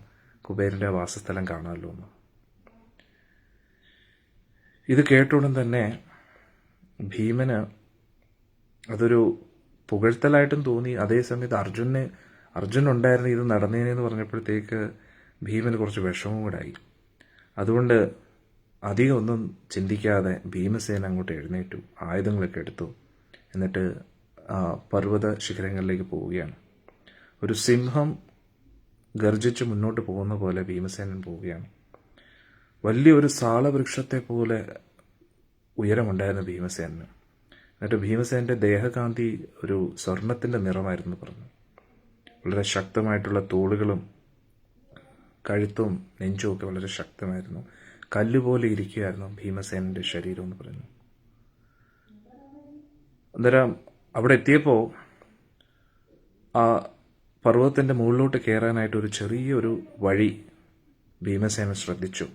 കുബേരൻ്റെ വാസസ്ഥലം കാണാമല്ലോ എന്ന്. ഇത് കേട്ടുടൻ തന്നെ ഭീമന് അതൊരു പുകഴ്ത്തലായിട്ടും തോന്നി. അതേസമയത്ത് അർജുൻ ഉണ്ടായിരുന്നു ഇത് നടന്നേനെന്ന് പറഞ്ഞപ്പോഴത്തേക്ക് ഭീമന് കുറച്ച് വിഷമവും കൂടെ ആയി. അതുകൊണ്ട് അധികം ഒന്നും ചിന്തിക്കാതെ ഭീമസേന അങ്ങോട്ട് എഴുന്നേറ്റു, ആയുധങ്ങളൊക്കെ എടുത്തു. എന്നിട്ട് പർവ്വത ശിഖരങ്ങളിലേക്ക് പോവുകയാണ്. ഒരു സിംഹം ഗർജിച്ച് മുന്നോട്ട് പോകുന്ന പോലെ ഭീമസേനൻ പോവുകയാണ്. വലിയൊരു സാളവൃക്ഷത്തെ പോലെ ഉയരമുണ്ടായിരുന്ന ഭീമസേനന്. എന്നിട്ട് ഭീമസേനന്റെ ദേഹകാന്തി ഒരു സ്വർണത്തിന്റെ നിറമായിരുന്നു പറഞ്ഞു. വളരെ ശക്തമായിട്ടുള്ള തോളുകളും കഴുത്തും നെഞ്ചും ഒക്കെ വളരെ ശക്തമായിരുന്നു. കല്ലുപോലെ ഇരിക്കുകയായിരുന്നു ഭീമസേനന്റെ ശരീരം എന്ന് പറഞ്ഞു. അന്നേരം അവിടെ എത്തിയപ്പോൾ ആ പർവ്വതത്തിന്റെ മുകളിലോട്ട് കയറാനായിട്ട് ഒരു ചെറിയൊരു വഴി ഭീമസേന ശ്രദ്ധിച്ചു.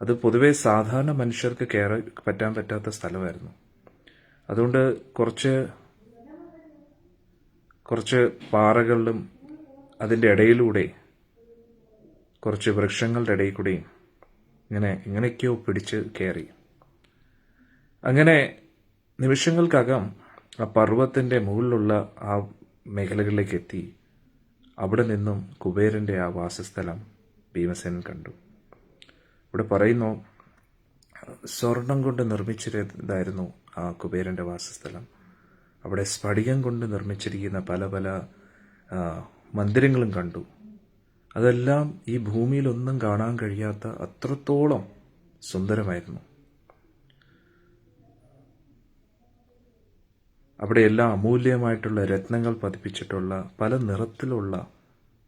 അത് പൊതുവെ സാധാരണ മനുഷ്യർക്ക് കയറാൻ പറ്റാത്ത സ്ഥലമായിരുന്നു. അതുകൊണ്ട് കുറച്ച് പാറകളിലും അതിൻ്റെ ഇടയിലൂടെ കുറച്ച് വൃക്ഷങ്ങളുടെ ഇടയിൽ കൂടെയും ഇങ്ങനെയൊക്കെയോ പിടിച്ച് കയറി. അങ്ങനെ നിമിഷങ്ങൾക്കകം ആ പർവ്വതത്തിൻ്റെ മുകളിലുള്ള ആ മേഖലകളിലേക്ക് എത്തി. അവിടെ നിന്നും കുബേരൻ്റെ ആ വാസസ്ഥലം ഭീമസേനൻ കണ്ടു. ഇവിടെ പറയുന്നു, സ്വർണം കൊണ്ട് നിർമ്മിച്ചതായിരുന്നു ആ കുബേരൻ്റെ വാസസ്ഥലം. അവിടെ സ്ഫടികം കൊണ്ട് നിർമ്മിച്ചിരിക്കുന്ന പല പല മന്ദിരങ്ങളും കണ്ടു. അതെല്ലാം ഈ ഭൂമിയിലൊന്നും കാണാൻ കഴിയാത്ത അത്രത്തോളം സുന്ദരമായിരുന്നു. അവിടെയെല്ലാം അമൂല്യമായിട്ടുള്ള രത്നങ്ങൾ പതിപ്പിച്ചിട്ടുള്ള പല നിറത്തിലുള്ള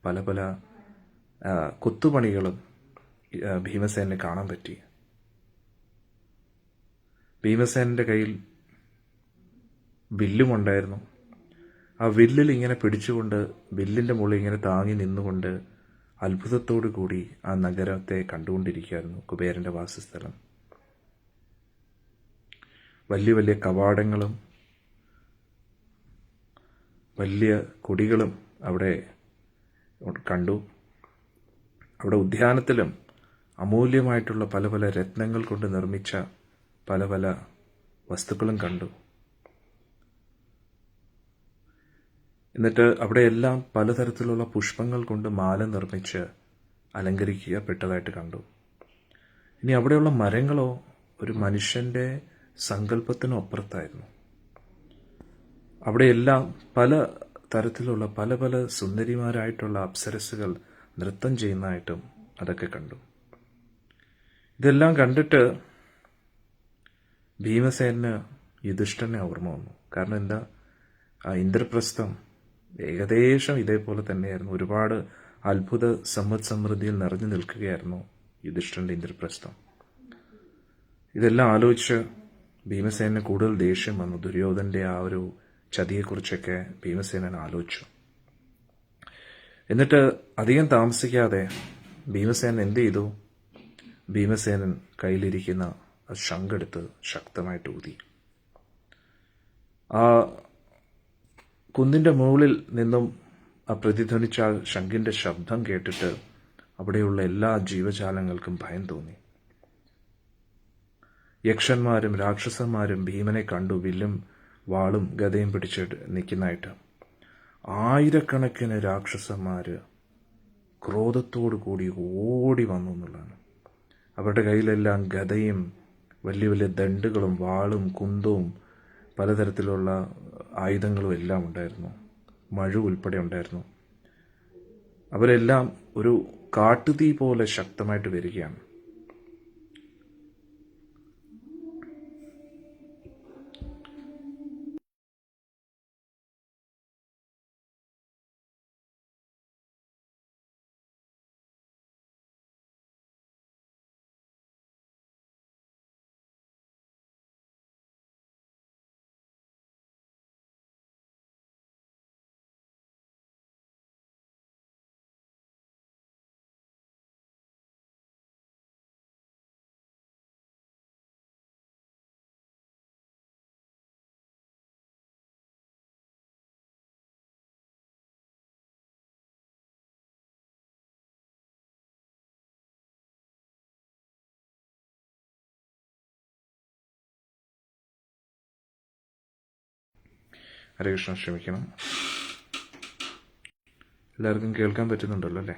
പല പല കൊത്തുപണികളും ഭീമസേനെ കാണാൻ പറ്റി. ഭീമസേനന്റെ കയ്യിൽ വില്ലുമുണ്ടായിരുന്നു. ആ വില്ലിൽ ഇങ്ങനെ പിടിച്ചുകൊണ്ട് വില്ലിന്റെ മുകളിൽ ഇങ്ങനെ താങ്ങി നിന്നുകൊണ്ട് അത്ഭുതത്തോടു കൂടി ആ നഗരത്തെ കണ്ടുകൊണ്ടിരിക്കുകയായിരുന്നു കുബേരന്റെ വാസസ്ഥലം. വലിയ വലിയ കവാടങ്ങളും വലിയ കൊടികളും അവിടെ കണ്ടു. അവിടെ ഉദ്യാനത്തിലും അമൂല്യമായിട്ടുള്ള പല പല രത്നങ്ങൾ കൊണ്ട് നിർമ്മിച്ച പല പല വസ്തുക്കളും കണ്ടു. എന്നിട്ട് അവിടെയെല്ലാം പലതരത്തിലുള്ള പുഷ്പങ്ങൾ കൊണ്ട് മാല നിർമ്മിച്ച് അലങ്കരിക്കപ്പെട്ടതായിട്ട് കണ്ടു. ഇനി അവിടെയുള്ള മരങ്ങളോ ഒരു മനുഷ്യന്റെ സങ്കല്പത്തിനും അപ്പുറത്തായിരുന്നു. അവിടെയെല്ലാം പല തരത്തിലുള്ള പല പല സുന്ദരിമാരായിട്ടുള്ള അപ്സരസുകൾ നൃത്തം ചെയ്യുന്നതായിട്ടും അതൊക്കെ കണ്ടു. ഇതെല്ലാം കണ്ടിട്ട് ഭീമസേനന് യുധിഷ്ഠിരനെ ഓർമ്മ വന്നു. കാരണം എന്താ, ആ ഇന്ദ്രപ്രസ്ഥം ഏകദേശം ഇതേപോലെ തന്നെയായിരുന്നു. ഒരുപാട് അത്ഭുത സമ്പദ് സമൃദ്ധിയിൽ നിറഞ്ഞു നിൽക്കുകയായിരുന്നു യുധിഷ്ഠിരന്റെ ഇന്ദ്രപ്രസ്ഥം. ഇതെല്ലാം ആലോചിച്ച് ഭീമസേനന് കൂടുതൽ ദേഷ്യം വന്നു. ദുര്യോധന്റെ ആ ഒരു ചതിയെക്കുറിച്ചൊക്കെ ഭീമസേനൻ ആലോചിച്ചു. എന്നിട്ട് അധികം താമസിക്കാതെ ഭീമസേനൻ എന്ത് ചെയ്തു? ഭീമസേനൻ കയ്യിലിരിക്കുന്ന ശംഖെടുത്ത് ശക്തമായിട്ട് ഊതി. ആ കുന്നിൻ്റെ മുകളിൽ നിന്നും ആ പ്രതിധ്വനിച്ച ശംഖിൻ്റെ ശബ്ദം കേട്ടിട്ട് അവിടെയുള്ള എല്ലാ ജീവജാലങ്ങൾക്കും ഭയം തോന്നി. യക്ഷന്മാരും രാക്ഷസന്മാരും ഭീമനെ കണ്ടു വില്ലും വാളും ഗദയും പിടിച്ചിട്ട് നിൽക്കുന്നതായിട്ട്. ആയിരക്കണക്കിന് രാക്ഷസന്മാർ ക്രോധത്തോടു കൂടി ഓടി വന്നു എന്നുള്ളതാണ്. അവരുടെ കയ്യിലെല്ലാം ഗദയും വലിയ വലിയ ദണ്ടുകളും വാളും കുന്തവും പലതരത്തിലുള്ള ആയുധങ്ങളും എല്ലാം ഉണ്ടായിരുന്നു. മഴു ഉൾപ്പെടെ ഉണ്ടായിരുന്നു. അവരെല്ലാം ഒരു കാട്ടുതീ പോലെ ശക്തമായിട്ട് വരികയാണ്. ഹരേ കൃഷ്ണ, ക്ഷമിക്കണം. എല്ലാവർക്കും കേൾക്കാൻ പറ്റുന്നുണ്ടല്ലോ അല്ലേ?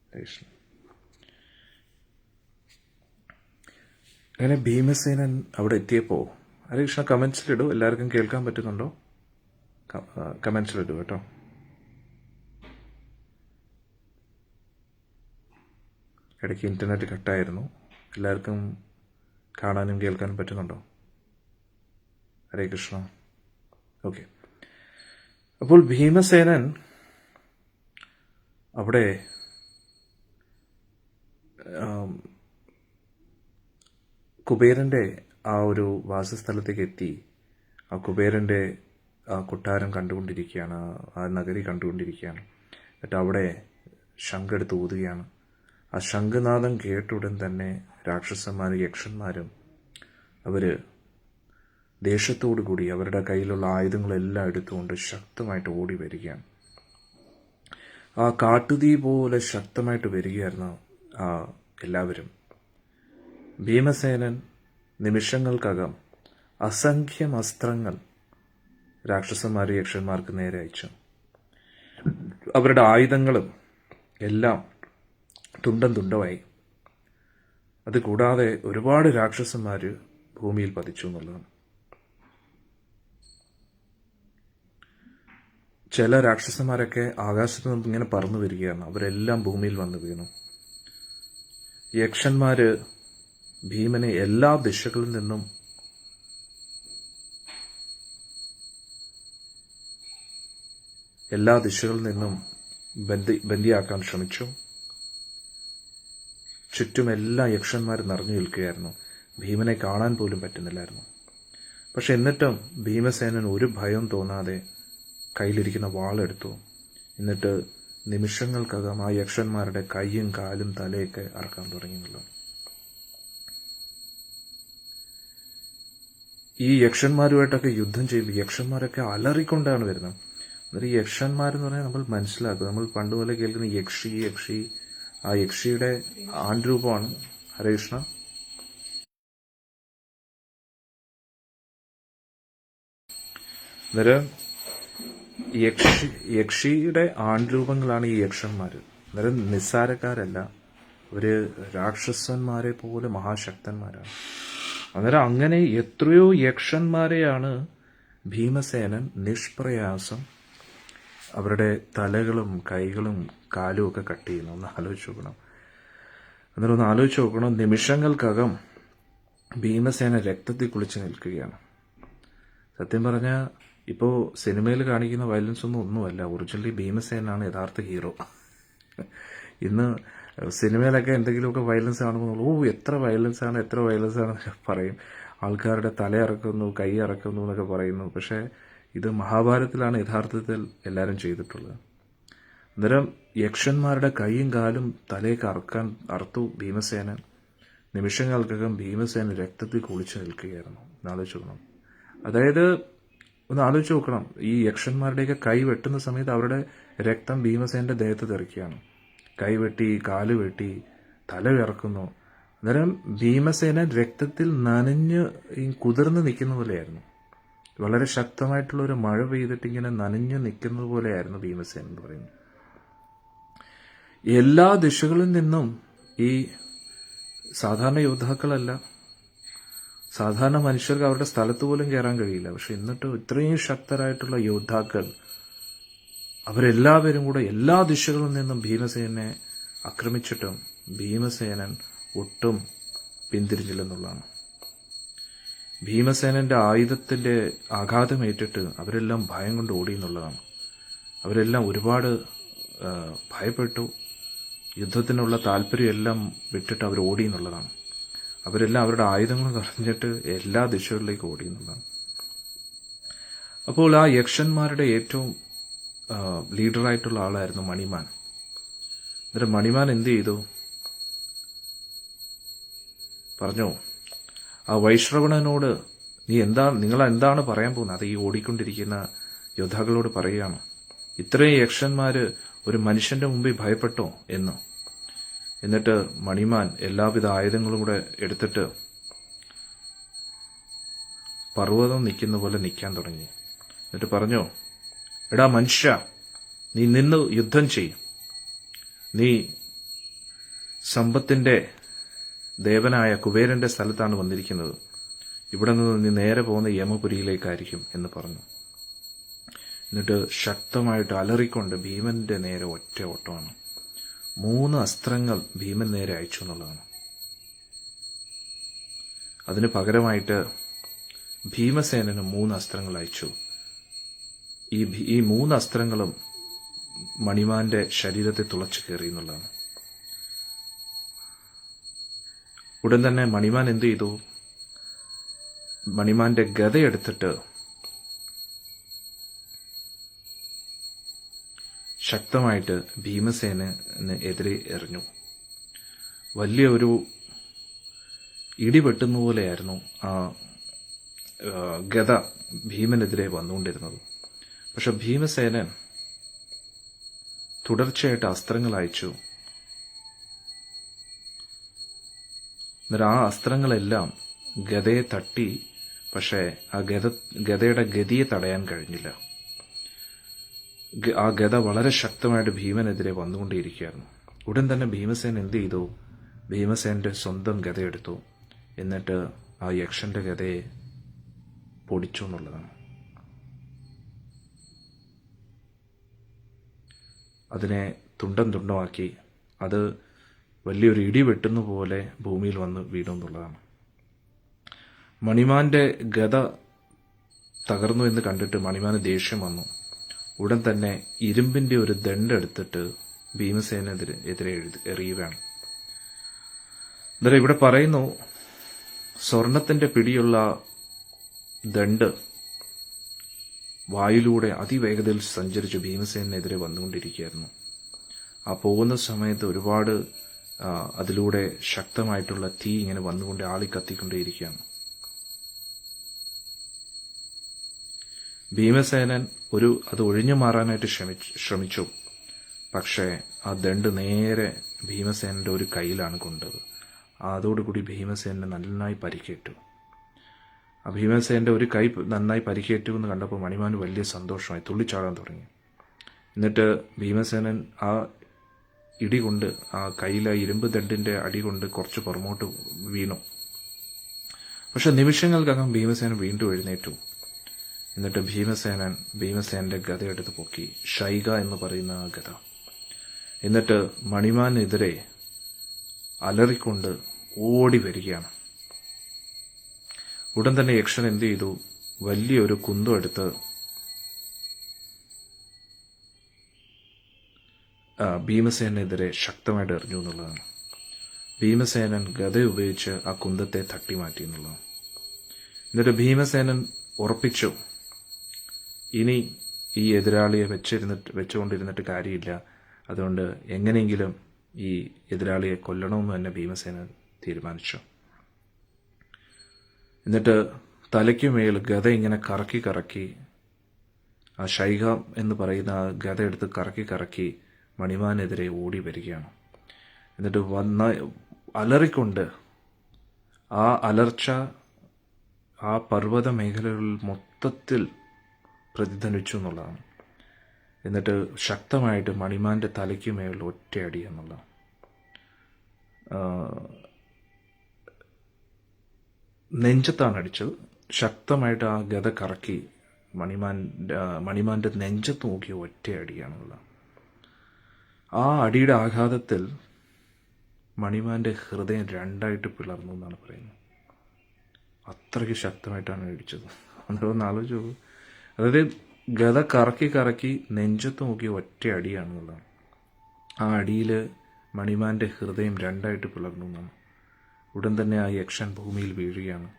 ഹരേ കൃഷ്ണ. അങ്ങനെ ഭീമസേനൻ അവിടെ എത്തിയപ്പോൾ, ഹരേ കൃഷ്ണ കമൻസിലിടൂ, എല്ലാവർക്കും കേൾക്കാൻ പറ്റുന്നുണ്ടോ? കമൻസിലിടൂ കേട്ടോ. ഇടയ്ക്ക് ഇൻ്റർനെറ്റ് കട്ടായിരുന്നു. എല്ലാവർക്കും കാണാനും കേൾക്കാനും പറ്റുന്നുണ്ടോ? ഹരേ കൃഷ്ണ. ഓക്കെ. അപ്പോൾ ഭീമസേനൻ അവിടെ കുബേരൻ്റെ ആ ഒരു വാസസ്ഥലത്തേക്ക് എത്തി. ആ കുബേരൻ്റെ ആ കൊട്ടാരം കണ്ടുകൊണ്ടിരിക്കുകയാണ്, ആ നഗരി കണ്ടുകൊണ്ടിരിക്കുകയാണ്. എന്നിട്ട് അവിടെ ശംഖെടുത്ത് ഊതുകയാണ്. ആ ശംഖനാദം കേട്ടുടൻ തന്നെ രാക്ഷസന്മാരും യക്ഷന്മാരും അവർ ദേഷ്യത്തോടു കൂടി അവരുടെ കയ്യിലുള്ള ആയുധങ്ങളെല്ലാം എടുത്തുകൊണ്ട് ശക്തമായിട്ട് ഓടി വരികയാണ്. ആ കാട്ടുതീ പോലെ ശക്തമായിട്ട് വരികയായിരുന്നു ആ എല്ലാവരും. ഭീമസേനൻ നിമിഷങ്ങൾക്കകം അസംഖ്യം അസ്ത്രങ്ങൾ രാക്ഷസന്മാരും യക്ഷന്മാർക്ക് നേരെ അയച്ചു. അവരുടെ ആയുധങ്ങളും എല്ലാം തുണ്ടം തുണ്ടമായി. അതുകൂടാതെ ഒരുപാട് രാക്ഷസന്മാർ ഭൂമിയിൽ പതിച്ചു എന്നുള്ളതാണ്. ചില രാക്ഷസന്മാരൊക്കെ ആകാശത്ത് നിന്ന് ഇങ്ങനെ പറന്നു വരികയാണ്. അവരെല്ലാം ഭൂമിയിൽ വന്ന് വീണു. യക്ഷന്മാര് ഭീമനെ എല്ലാ ദിശകളിൽ നിന്നും ബന്ദിയാക്കാൻ ശ്രമിച്ചു. ചുറ്റും എല്ലാ യക്ഷന്മാർ നിറഞ്ഞു നിൽക്കുകയായിരുന്നു. ഭീമനെ കാണാൻ പോലും പറ്റുന്നില്ലായിരുന്നു. പക്ഷെ എന്നിട്ടും ഭീമസേനൻ ഒരു ഭയം തോന്നാതെ കയ്യിലിരിക്കുന്ന വാളെടുത്തു. എന്നിട്ട് നിമിഷങ്ങൾക്കകം ആ യക്ഷന്മാരുടെ കൈയും കാലും തലയൊക്കെ അറക്കാൻ തുടങ്ങിയല്ലോ. ഈ യക്ഷന്മാരുമായിട്ടൊക്കെ യുദ്ധം ചെയ്യുമ്പോൾ യക്ഷന്മാരൊക്കെ അലറിക്കൊണ്ടാണ് വരുന്നത്. എന്നിട്ട് ഈ യക്ഷന്മാരെന്ന് പറഞ്ഞാൽ നമ്മൾ മനസ്സിലാക്കുക, നമ്മൾ പണ്ടുപോലെ കേൾക്കുന്ന യക്ഷി ആ യക്ഷിയുടെ ആൺരൂപമാണ്. ഹരേ കൃഷ്ണ. അന്നേരം യക്ഷിയുടെ ആൺരൂപങ്ങളാണ് ഈ യക്ഷന്മാർ. അന്നേരം നിസ്സാരക്കാരല്ല, അവര് രാക്ഷസന്മാരെ പോലെ മഹാശക്തന്മാരാണ്. അന്നേരം അങ്ങനെ എത്രയോ യക്ഷന്മാരെയാണ് ഭീമസേനൻ നിഷ്പ്രയാസം അവരുടെ തലകളും കൈകളും കാലും ഒക്കെ കട്ട് ചെയ്യുന്നു. ഒന്ന് ആലോചിച്ച് നോക്കണം. അന്നേരം ഒന്ന് ആലോചിച്ച് നോക്കണം. നിമിഷങ്ങൾക്കകം ഭീമസേന രക്തത്തിൽ കുളിച്ച് നിൽക്കുകയാണ്. സത്യം പറഞ്ഞാൽ ഇപ്പോൾ സിനിമയിൽ കാണിക്കുന്ന വയലൻസ് ഒന്നുമല്ല. ഒറിജിനലി ഭീമസേനാണ് യഥാർത്ഥ ഹീറോ. ഇന്ന് സിനിമയിലൊക്കെ എന്തെങ്കിലുമൊക്കെ വയലൻസ് കാണുമ്പോൾ എത്ര വയലൻസ് ആണ് പറയും. ആൾക്കാരുടെ തല ഇറക്കുന്നു, കൈ ഇറക്കുന്നു എന്നൊക്കെ പറയുന്നു. പക്ഷേ ഇത് മഹാഭാരതത്തിലാണ് യഥാർത്ഥത്തിൽ എല്ലാവരും ചെയ്തിട്ടുള്ളത്. അന്നേരം യക്ഷന്മാരുടെ കൈയും കാലും തലയൊക്കെ അറുത്തു ഭീമസേനൻ. നിമിഷങ്ങൾക്കകം ഭീമസേന രക്തത്തിൽ കുളിച്ചു നിൽക്കുകയായിരുന്നു. ആലോചിച്ച് നോക്കണം. അതായത് ഒന്ന് ആലോചിച്ച് നോക്കണം, ഈ യക്ഷന്മാരുടെയൊക്കെ കൈ വെട്ടുന്ന സമയത്ത് അവരുടെ രക്തം ഭീമസേനന്റെ ദേഹത്ത് തെറിക്കുകയാണ്. കൈ വെട്ടി, കാല് വെട്ടി, തല വിറക്കുന്നു. അന്നേരം ഭീമസേന രക്തത്തിൽ നനഞ്ഞ് കുതിർന്ന് നിൽക്കുന്ന പോലെയായിരുന്നു. വളരെ ശക്തമായിട്ടുള്ള ഒരു മഴ പെയ്തിട്ട് ഇങ്ങനെ നനഞ്ഞു നിൽക്കുന്നത് പോലെയായിരുന്നു ഭീമസേന എന്ന് പറയുന്നത്. എല്ലാ ദിശകളിൽ നിന്നും ഈ സാധാരണ യോദ്ധാക്കളല്ല, സാധാരണ മനുഷ്യർക്ക് അവരുടെ സ്ഥലത്ത് പോലും കയറാൻ കഴിയില്ല. പക്ഷെ എന്നിട്ട് ഇത്രയും ശക്തരായിട്ടുള്ള യോദ്ധാക്കൾ അവരെല്ലാവരും കൂടെ എല്ലാ ദിശകളിൽ നിന്നും ഭീമസേനെ ആക്രമിച്ചിട്ടും ഭീമസേനൻ ഒട്ടും പിന്തിരിഞ്ഞില്ലെന്നുള്ളതാണ്. ഭീമസേനന്റെ ആയുധത്തിന്റെ ആഘാതമേറ്റിട്ട് അവരെല്ലാം ഭയം കൊണ്ട് ഓടി എന്നുള്ളതാണ്. അവരെല്ലാം ഒരുപാട് ഭയപ്പെട്ടു. യുദ്ധത്തിനുള്ള താല്പര്യമെല്ലാം വിട്ടിട്ട് അവർ ഓടി എന്നുള്ളതാണ്. അവരെല്ലാം അവരുടെ ആയുധങ്ങൾ കളഞ്ഞിട്ട് എല്ലാ ദിശകളിലേക്ക് ഓടി എന്നുള്ളതാണ്. അപ്പോൾ ആ യക്ഷന്മാരുടെ ഏറ്റവും ലീഡറായിട്ടുള്ള ആളായിരുന്നു മണിമാൻ. എന്നിട്ട് മണിമാൻ എന്ത് ചെയ്തു? പറഞ്ഞു, ആ വൈശ്രവണനോട് നിങ്ങൾ എന്താണ് പറയാൻ പോകുന്നത്? അത് ഈ ഓടിക്കൊണ്ടിരിക്കുന്ന യോദ്ധാക്കളോട് പറയുകയാണ്, ഇത്രയും യക്ഷന്മാര് ഒരു മനുഷ്യന്റെ മുമ്പിൽ ഭയപ്പെട്ടോ എന്ന്. എന്നിട്ട് മണിമാൻ എല്ലാവിധ ആയുധങ്ങളും കൂടെ എടുത്തിട്ട് പർവ്വതം നിൽക്കുന്ന പോലെ നിൽക്കാൻ തുടങ്ങി. എന്നിട്ട് പറഞ്ഞു, എടാ മനുഷ്യ, നീ നിന്ന് യുദ്ധം ചെയ്യും. നീ സമ്പത്തിന്റെ ദേവനായ കുബേരന്റെ സ്ഥലത്താണ് വന്നിരിക്കുന്നത്. ഇവിടെ നിന്ന് നീ നേരെ പോകുന്ന യമപുരിയിലേക്കായിരിക്കും എന്ന് പറഞ്ഞു. എന്നിട്ട് ശക്തമായിട്ട് അലറിക്കൊണ്ട് ഭീമന്റെ നേരെ ഒറ്റ ഓട്ടമാണ്. 3 അസ്ത്രങ്ങൾ ഭീമൻ നേരെ അയച്ചു എന്നുള്ളതാണ്. അതിന് പകരമായിട്ട് ഭീമസേനന് 3 അസ്ത്രങ്ങൾ അയച്ചു. ഈ 3 അസ്ത്രങ്ങളും മണിമാന്റെ ശരീരത്തെ തുളച്ചു കയറി എന്നുള്ളതാണ്. ഉടൻ തന്നെ മണിമാൻ എന്ത് ചെയ്തു? മണിമാന്റെ ഗദയെടുത്തിട്ട് ശക്തമായിട്ട് ഭീമസേനന് എതിരെ എറിഞ്ഞു. വലിയ ഒരു ഇടിവെട്ടുന്ന പോലെയായിരുന്നു ആ ഗദ ഭീമനെതിരെ വന്നുകൊണ്ടിരുന്നത്. പക്ഷെ ഭീമസേനൻ തുടർച്ചയായിട്ട് അസ്ത്രങ്ങൾ അയച്ചു. എന്നിട്ട് ആ അസ്ത്രങ്ങളെല്ലാം ഗദയെ തട്ടി. പക്ഷേ ആ ഗദയുടെ ഗതിയെ തടയാൻ കഴിഞ്ഞില്ല. ആ ഗദ വളരെ ശക്തമായിട്ട് ഭീമനെതിരെ വന്നുകൊണ്ടേയിരിക്കുകയായിരുന്നു. ഉടൻ തന്നെ ഭീമസേൻ എന്ത് ചെയ്തു? ഭീമസേന്റെ സ്വന്തം ഗദയെടുത്തു. എന്നിട്ട് ആ യക്ഷന്റെ ഗദയെ പൊടിച്ചു എന്നുള്ളതാണ്. അതിനെ തുണ്ടം തുണ്ടമാക്കി. അത് വലിയൊരു ഇടി വെട്ടുന്ന പോലെ ഭൂമിയിൽ വന്ന് വീണു എന്നുള്ളതാണ്. മണിമാന്റെ ഗദ തകർന്നു എന്ന് കണ്ടിട്ട് മണിമാന് ദേഷ്യം വന്നു. ഉടൻ തന്നെ ഇരുമ്പിന്റെ ഒരു ദണ്ഡെടുത്തിട്ട് ഭീമസേനെതിരെ എറിയുകയാണ്. ഇവിടെ പറയുന്നു, സ്വർണത്തിന്റെ പിടിയുള്ള ദണ്ഡ് വായിലൂടെ അതിവേഗതയിൽ സഞ്ചരിച്ച് ഭീമസേനെതിരെ വന്നുകൊണ്ടിരിക്കുകയായിരുന്നു. ആ പോകുന്ന സമയത്ത് ഒരുപാട് അതിലൂടെ ശക്തമായിട്ടുള്ള തീ ഇങ്ങനെ വന്നുകൊണ്ട് ആളിക്കത്തിക്കൊണ്ടേയിരിക്കുകയാണ്. ഭീമസേനൻ അത് ഒഴിഞ്ഞു മാറാനായിട്ട് ശ്രമിച്ചു. പക്ഷേ ആ ദണ്ഡ് നേരെ ഭീമസേനന്റെ ഒരു കൈയിലാണ് കൊണ്ടത്. അതോടുകൂടി ഭീമസേനന് നന്നായി പരിക്കേറ്റു. ആ ഭീമസേനന്റെ ഒരു കൈ നന്നായി പരിക്കേറ്റു എന്ന് കണ്ടപ്പോൾ മണിമാന് വലിയ സന്തോഷമായി, തുള്ളിച്ചാടാൻ തുടങ്ങി. എന്നിട്ട് ഭീമസേനൻ ആ ഇടി കൊണ്ട്, ആ കയ്യിലെ ഇരുമ്പ് ദണ്ഡിന്റെ അടി കൊണ്ട് കുറച്ച് പുറമോട്ട് വീണു. പക്ഷെ നിമിഷങ്ങൾക്കകം ഭീമസേനൻ വീണ്ടും എഴുന്നേറ്റു. എന്നിട്ട് ഭീമസേനന്റെ ഗദ എടുത്ത് പൊക്കി, ഷൈഗ എന്ന് പറയുന്ന ആ ഗദ. എന്നിട്ട് മണിമാനെതിരെ അലറിക്കൊണ്ട് ഓടി വരികയാണ്. ഉടൻ തന്നെ യക്ഷൻ എന്ത് ചെയ്തു? വലിയൊരു കുന്തം എടുത്ത് ഭീമസേനെതിരെ ശക്തമായിട്ട് എറിഞ്ഞു എന്നുള്ളതാണ്. ഭീമസേനൻ ഗദ ഉപയോഗിച്ച് ആ കുന്തത്തെ തട്ടി മാറ്റി എന്നുള്ളതാണ്. എന്നിട്ട് ഭീമസേനൻ ഉറപ്പിച്ചു, ഇനി ഈ എതിരാളിയെ വെച്ചുകൊണ്ടിരുന്നിട്ട് കാര്യമില്ല, അതുകൊണ്ട് എങ്ങനെയെങ്കിലും ഈ എതിരാളിയെ കൊല്ലണമെന്ന് തന്നെ ഭീമസേനൻ തീരുമാനിച്ചു. എന്നിട്ട് തലയ്ക്കുമേൽ ഗദ ഇങ്ങനെ കറക്കി കറക്കി, ആ ശൈഖ എന്ന് പറയുന്ന ആ ഗദ എടുത്ത് കറക്കി കറക്കി മണിമാനെതിരെ ഓടി വരികയാണ്. എന്നിട്ട് അലറിക്കൊണ്ട് ആ അലർച്ച ആ പർവ്വത മേഖലകളിൽ മൊത്തത്തിൽ പ്രതിധ്വനിച്ചു എന്നുള്ളതാണ്. എന്നിട്ട് ശക്തമായിട്ട് മണിമാന്റെ തലയ്ക്ക് മേൽ ഒറ്റയടി എന്നുള്ള നെഞ്ചത്താണ് അടിച്ചത്. ശക്തമായിട്ട് ആ ഗദ കറക്കി മണിമാന്റെ നെഞ്ചത്ത് നോക്കിയ ഒറ്റയടിയാണുള്ള. ആ അടിയുടെ ആഘാതത്തിൽ മണിമാന്റെ ഹൃദയം രണ്ടായിട്ട് പിളർന്നു എന്നാണ് പറയുന്നത്. അത്രയ്ക്ക് ശക്തമായിട്ടാണ് ഇടിച്ചത്. അന്നേരം ആലോചിച്ച് നോക്കൂ. അതായത് ഗദ കറക്കി കറക്കി നെഞ്ചത്ത് നോക്കിയ ഒറ്റ അടിയാണെന്നുള്ളതാണ്. ആ അടിയിൽ മണിമാന്റെ ഹൃദയം രണ്ടായിട്ട് പിളർന്നു എന്നാണ്. ഉടൻ തന്നെ ആ യക്ഷൻ ഭൂമിയിൽ വീഴുകയാണ്.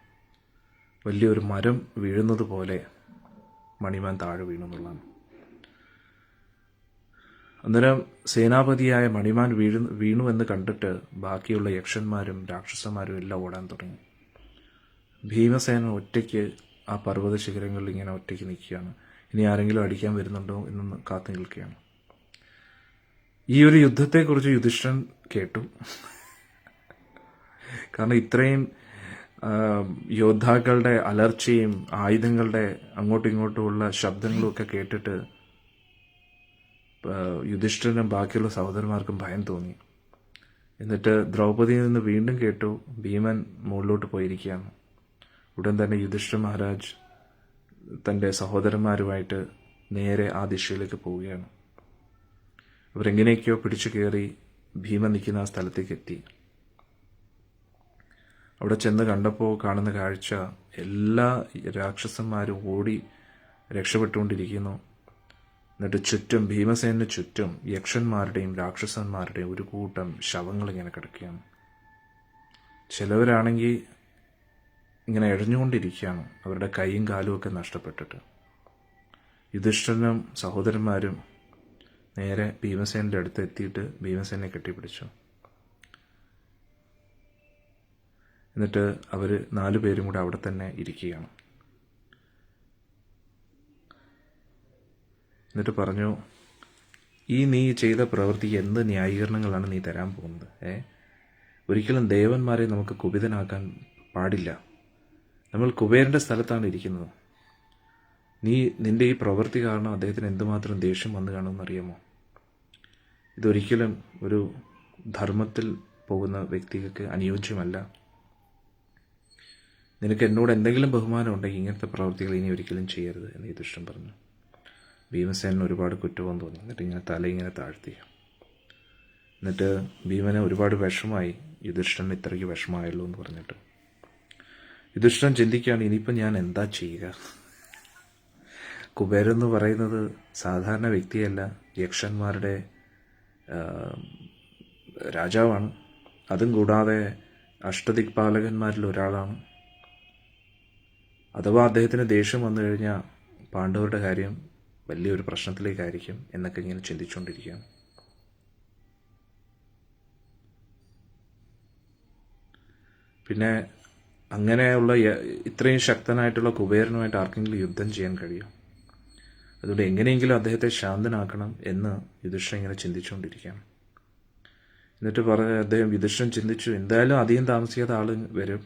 വലിയൊരു മരം വീഴുന്നത് പോലെ മണിമാൻ താഴെ വീണെന്നുള്ളതാണ്. അന്നേരം സേനാപതിയായ മണിമാൻ വീണുവെന്ന് കണ്ടിട്ട് ബാക്കിയുള്ള യക്ഷന്മാരും രാക്ഷസന്മാരും എല്ലാം ഓടാൻ തുടങ്ങി. ഭീമസേന ഒറ്റയ്ക്ക് ആ പർവ്വത ശിഖരങ്ങളിൽ ഇങ്ങനെ ഒറ്റയ്ക്ക് നിൽക്കുകയാണ്. ഇനി ആരെങ്കിലും അടിക്കാൻ വരുന്നുണ്ടോ എന്ന് കാത്തു നിൽക്കുകയാണ്. ഈ ഒരു യുദ്ധത്തെക്കുറിച്ച് യുധിഷ്ഠിരൻ കേട്ടു. കാരണം ഇത്രയും യോദ്ധാക്കളുടെ അലർച്ചയും ആയുധങ്ങളുടെ അങ്ങോട്ടും ഇങ്ങോട്ടുമുള്ള ശബ്ദങ്ങളും ഒക്കെ കേട്ടിട്ട് യുധിഷ്ഠിരനും ബാക്കിയുള്ള സഹോദരന്മാർക്കും ഭയം തോന്നി. എന്നിട്ട് ദ്രൗപദിയിൽ നിന്ന് വീണ്ടും കേട്ടു ഭീമൻ മുകളിലോട്ട് പോയിരിക്കുകയാണ്. ഉടൻ തന്നെ യുധിഷ്ഠിര മഹാരാജ് തൻ്റെ സഹോദരന്മാരുമായിട്ട് നേരെ ആ ദിശയിലേക്ക് പോവുകയാണ്. അവരെങ്ങനെയൊക്കെയോ പിടിച്ചു കയറി ഭീമൻ നിൽക്കുന്ന ആ സ്ഥലത്തേക്ക് എത്തി. അവിടെ ചെന്ന് കണ്ടപ്പോൾ കാണുന്ന കാഴ്ച, എല്ലാ രാക്ഷസന്മാരും ഓടി രക്ഷപ്പെട്ടുകൊണ്ടിരിക്കുന്നു. എന്നിട്ട് ചുറ്റും ഭീമസേനു ചുറ്റും യക്ഷന്മാരുടെയും രാക്ഷസന്മാരുടെയും ഒരു കൂട്ടം ശവങ്ങൾ ഇങ്ങനെ കിടക്കുകയാണ്. ചിലവരാണെങ്കിൽ ഇങ്ങനെ എഴഞ്ഞുകൊണ്ടിരിക്കുകയാണ്, അവരുടെ കൈയും കാലും ഒക്കെ നഷ്ടപ്പെട്ടിട്ട്. യുധിഷ്ഠിരനും സഹോദരന്മാരും നേരെ ഭീമസേനയുടെ അടുത്ത് എത്തിയിട്ട് ഭീമസേനയെ കെട്ടിപ്പിടിച്ചു. എന്നിട്ട് അവർ 4 പേരും കൂടെ അവിടെ തന്നെ ഇരിക്കുകയാണ്. എന്നിട്ട് പറഞ്ഞു, നീ ചെയ്ത പ്രവൃത്തിക്ക് എന്ത് ന്യായീകരണങ്ങളാണ് നീ തരാൻ പോകുന്നത്? ഒരിക്കലും ദേവന്മാരെ നമുക്ക് കുപിതനാക്കാൻ പാടില്ല. നമ്മൾ കുബേരൻ്റെ സ്ഥലത്താണ് ഇരിക്കുന്നത്. നിന്റെ ഈ പ്രവൃത്തി കാരണം അദ്ദേഹത്തിന് എന്തുമാത്രം ദേഷ്യം വന്നു കാണുമെന്നറിയാമോ? ഇതൊരിക്കലും ഒരു ധർമ്മത്തിൽ പോകുന്ന വ്യക്തികൾക്ക് അനുയോജ്യമല്ല. നിനക്ക് എന്നോട് എന്തെങ്കിലും ബഹുമാനം ഉണ്ടെങ്കിൽ ഇങ്ങനത്തെ പ്രവൃത്തികൾ ഇനി ഒരിക്കലും ചെയ്യരുത് എന്ന് യുധിഷ്ഠിരൻ പറഞ്ഞു. ഭീമസേനന് ഒരുപാട് കുറ്റവും തോന്നി. എന്നിട്ട് ഇങ്ങനെ തല ഇങ്ങനെ താഴ്ത്തി. എന്നിട്ട് ഭീമന് ഒരുപാട് വിഷമായി, യുധിഷ്ഠിരന് ഇത്രയ്ക്ക് വിഷമായല്ലോ എന്ന് പറഞ്ഞിട്ട്. യുധിഷ്ഠിരൻ ചിന്തിക്കുകയാണ്, ഇനിയിപ്പോൾ ഞാൻ എന്താ ചെയ്യുക? കുബേരൻ എന്ന് പറയുന്നത് സാധാരണ വ്യക്തിയല്ല, യക്ഷന്മാരുടെ രാജാവാണ്. അതും കൂടാതെ അഷ്ടദിക്പാലകന്മാരിൽ ഒരാളാണ്. അഥവാ അദ്ദേഹത്തിന് ദേഷ്യം വന്നു കഴിഞ്ഞാൽ പാണ്ഡവരുടെ കാര്യം വലിയൊരു പ്രശ്നത്തിലേക്കായിരിക്കും എന്നൊക്കെ ഇങ്ങനെ ചിന്തിച്ചുകൊണ്ടിരിക്കുകയാണ്. പിന്നെ അങ്ങനെയുള്ള ഇത്രയും ശക്തനായിട്ടുള്ള കുബേരനുമായിട്ട് ആർക്കെങ്കിലും യുദ്ധം ചെയ്യാൻ കഴിയും? അതുകൊണ്ട് എങ്ങനെയെങ്കിലും അദ്ദേഹത്തെ ശാന്തനാക്കണം എന്ന് യുധിഷ്ഠിരൻ ഇങ്ങനെ ചിന്തിച്ചുകൊണ്ടിരിക്കുകയാണ്. എന്നിട്ട് യുധിഷ്ഠിരൻ ചിന്തിച്ചു, എന്തായാലും അധികം താമസിക്കാത്ത ആൾ വരും.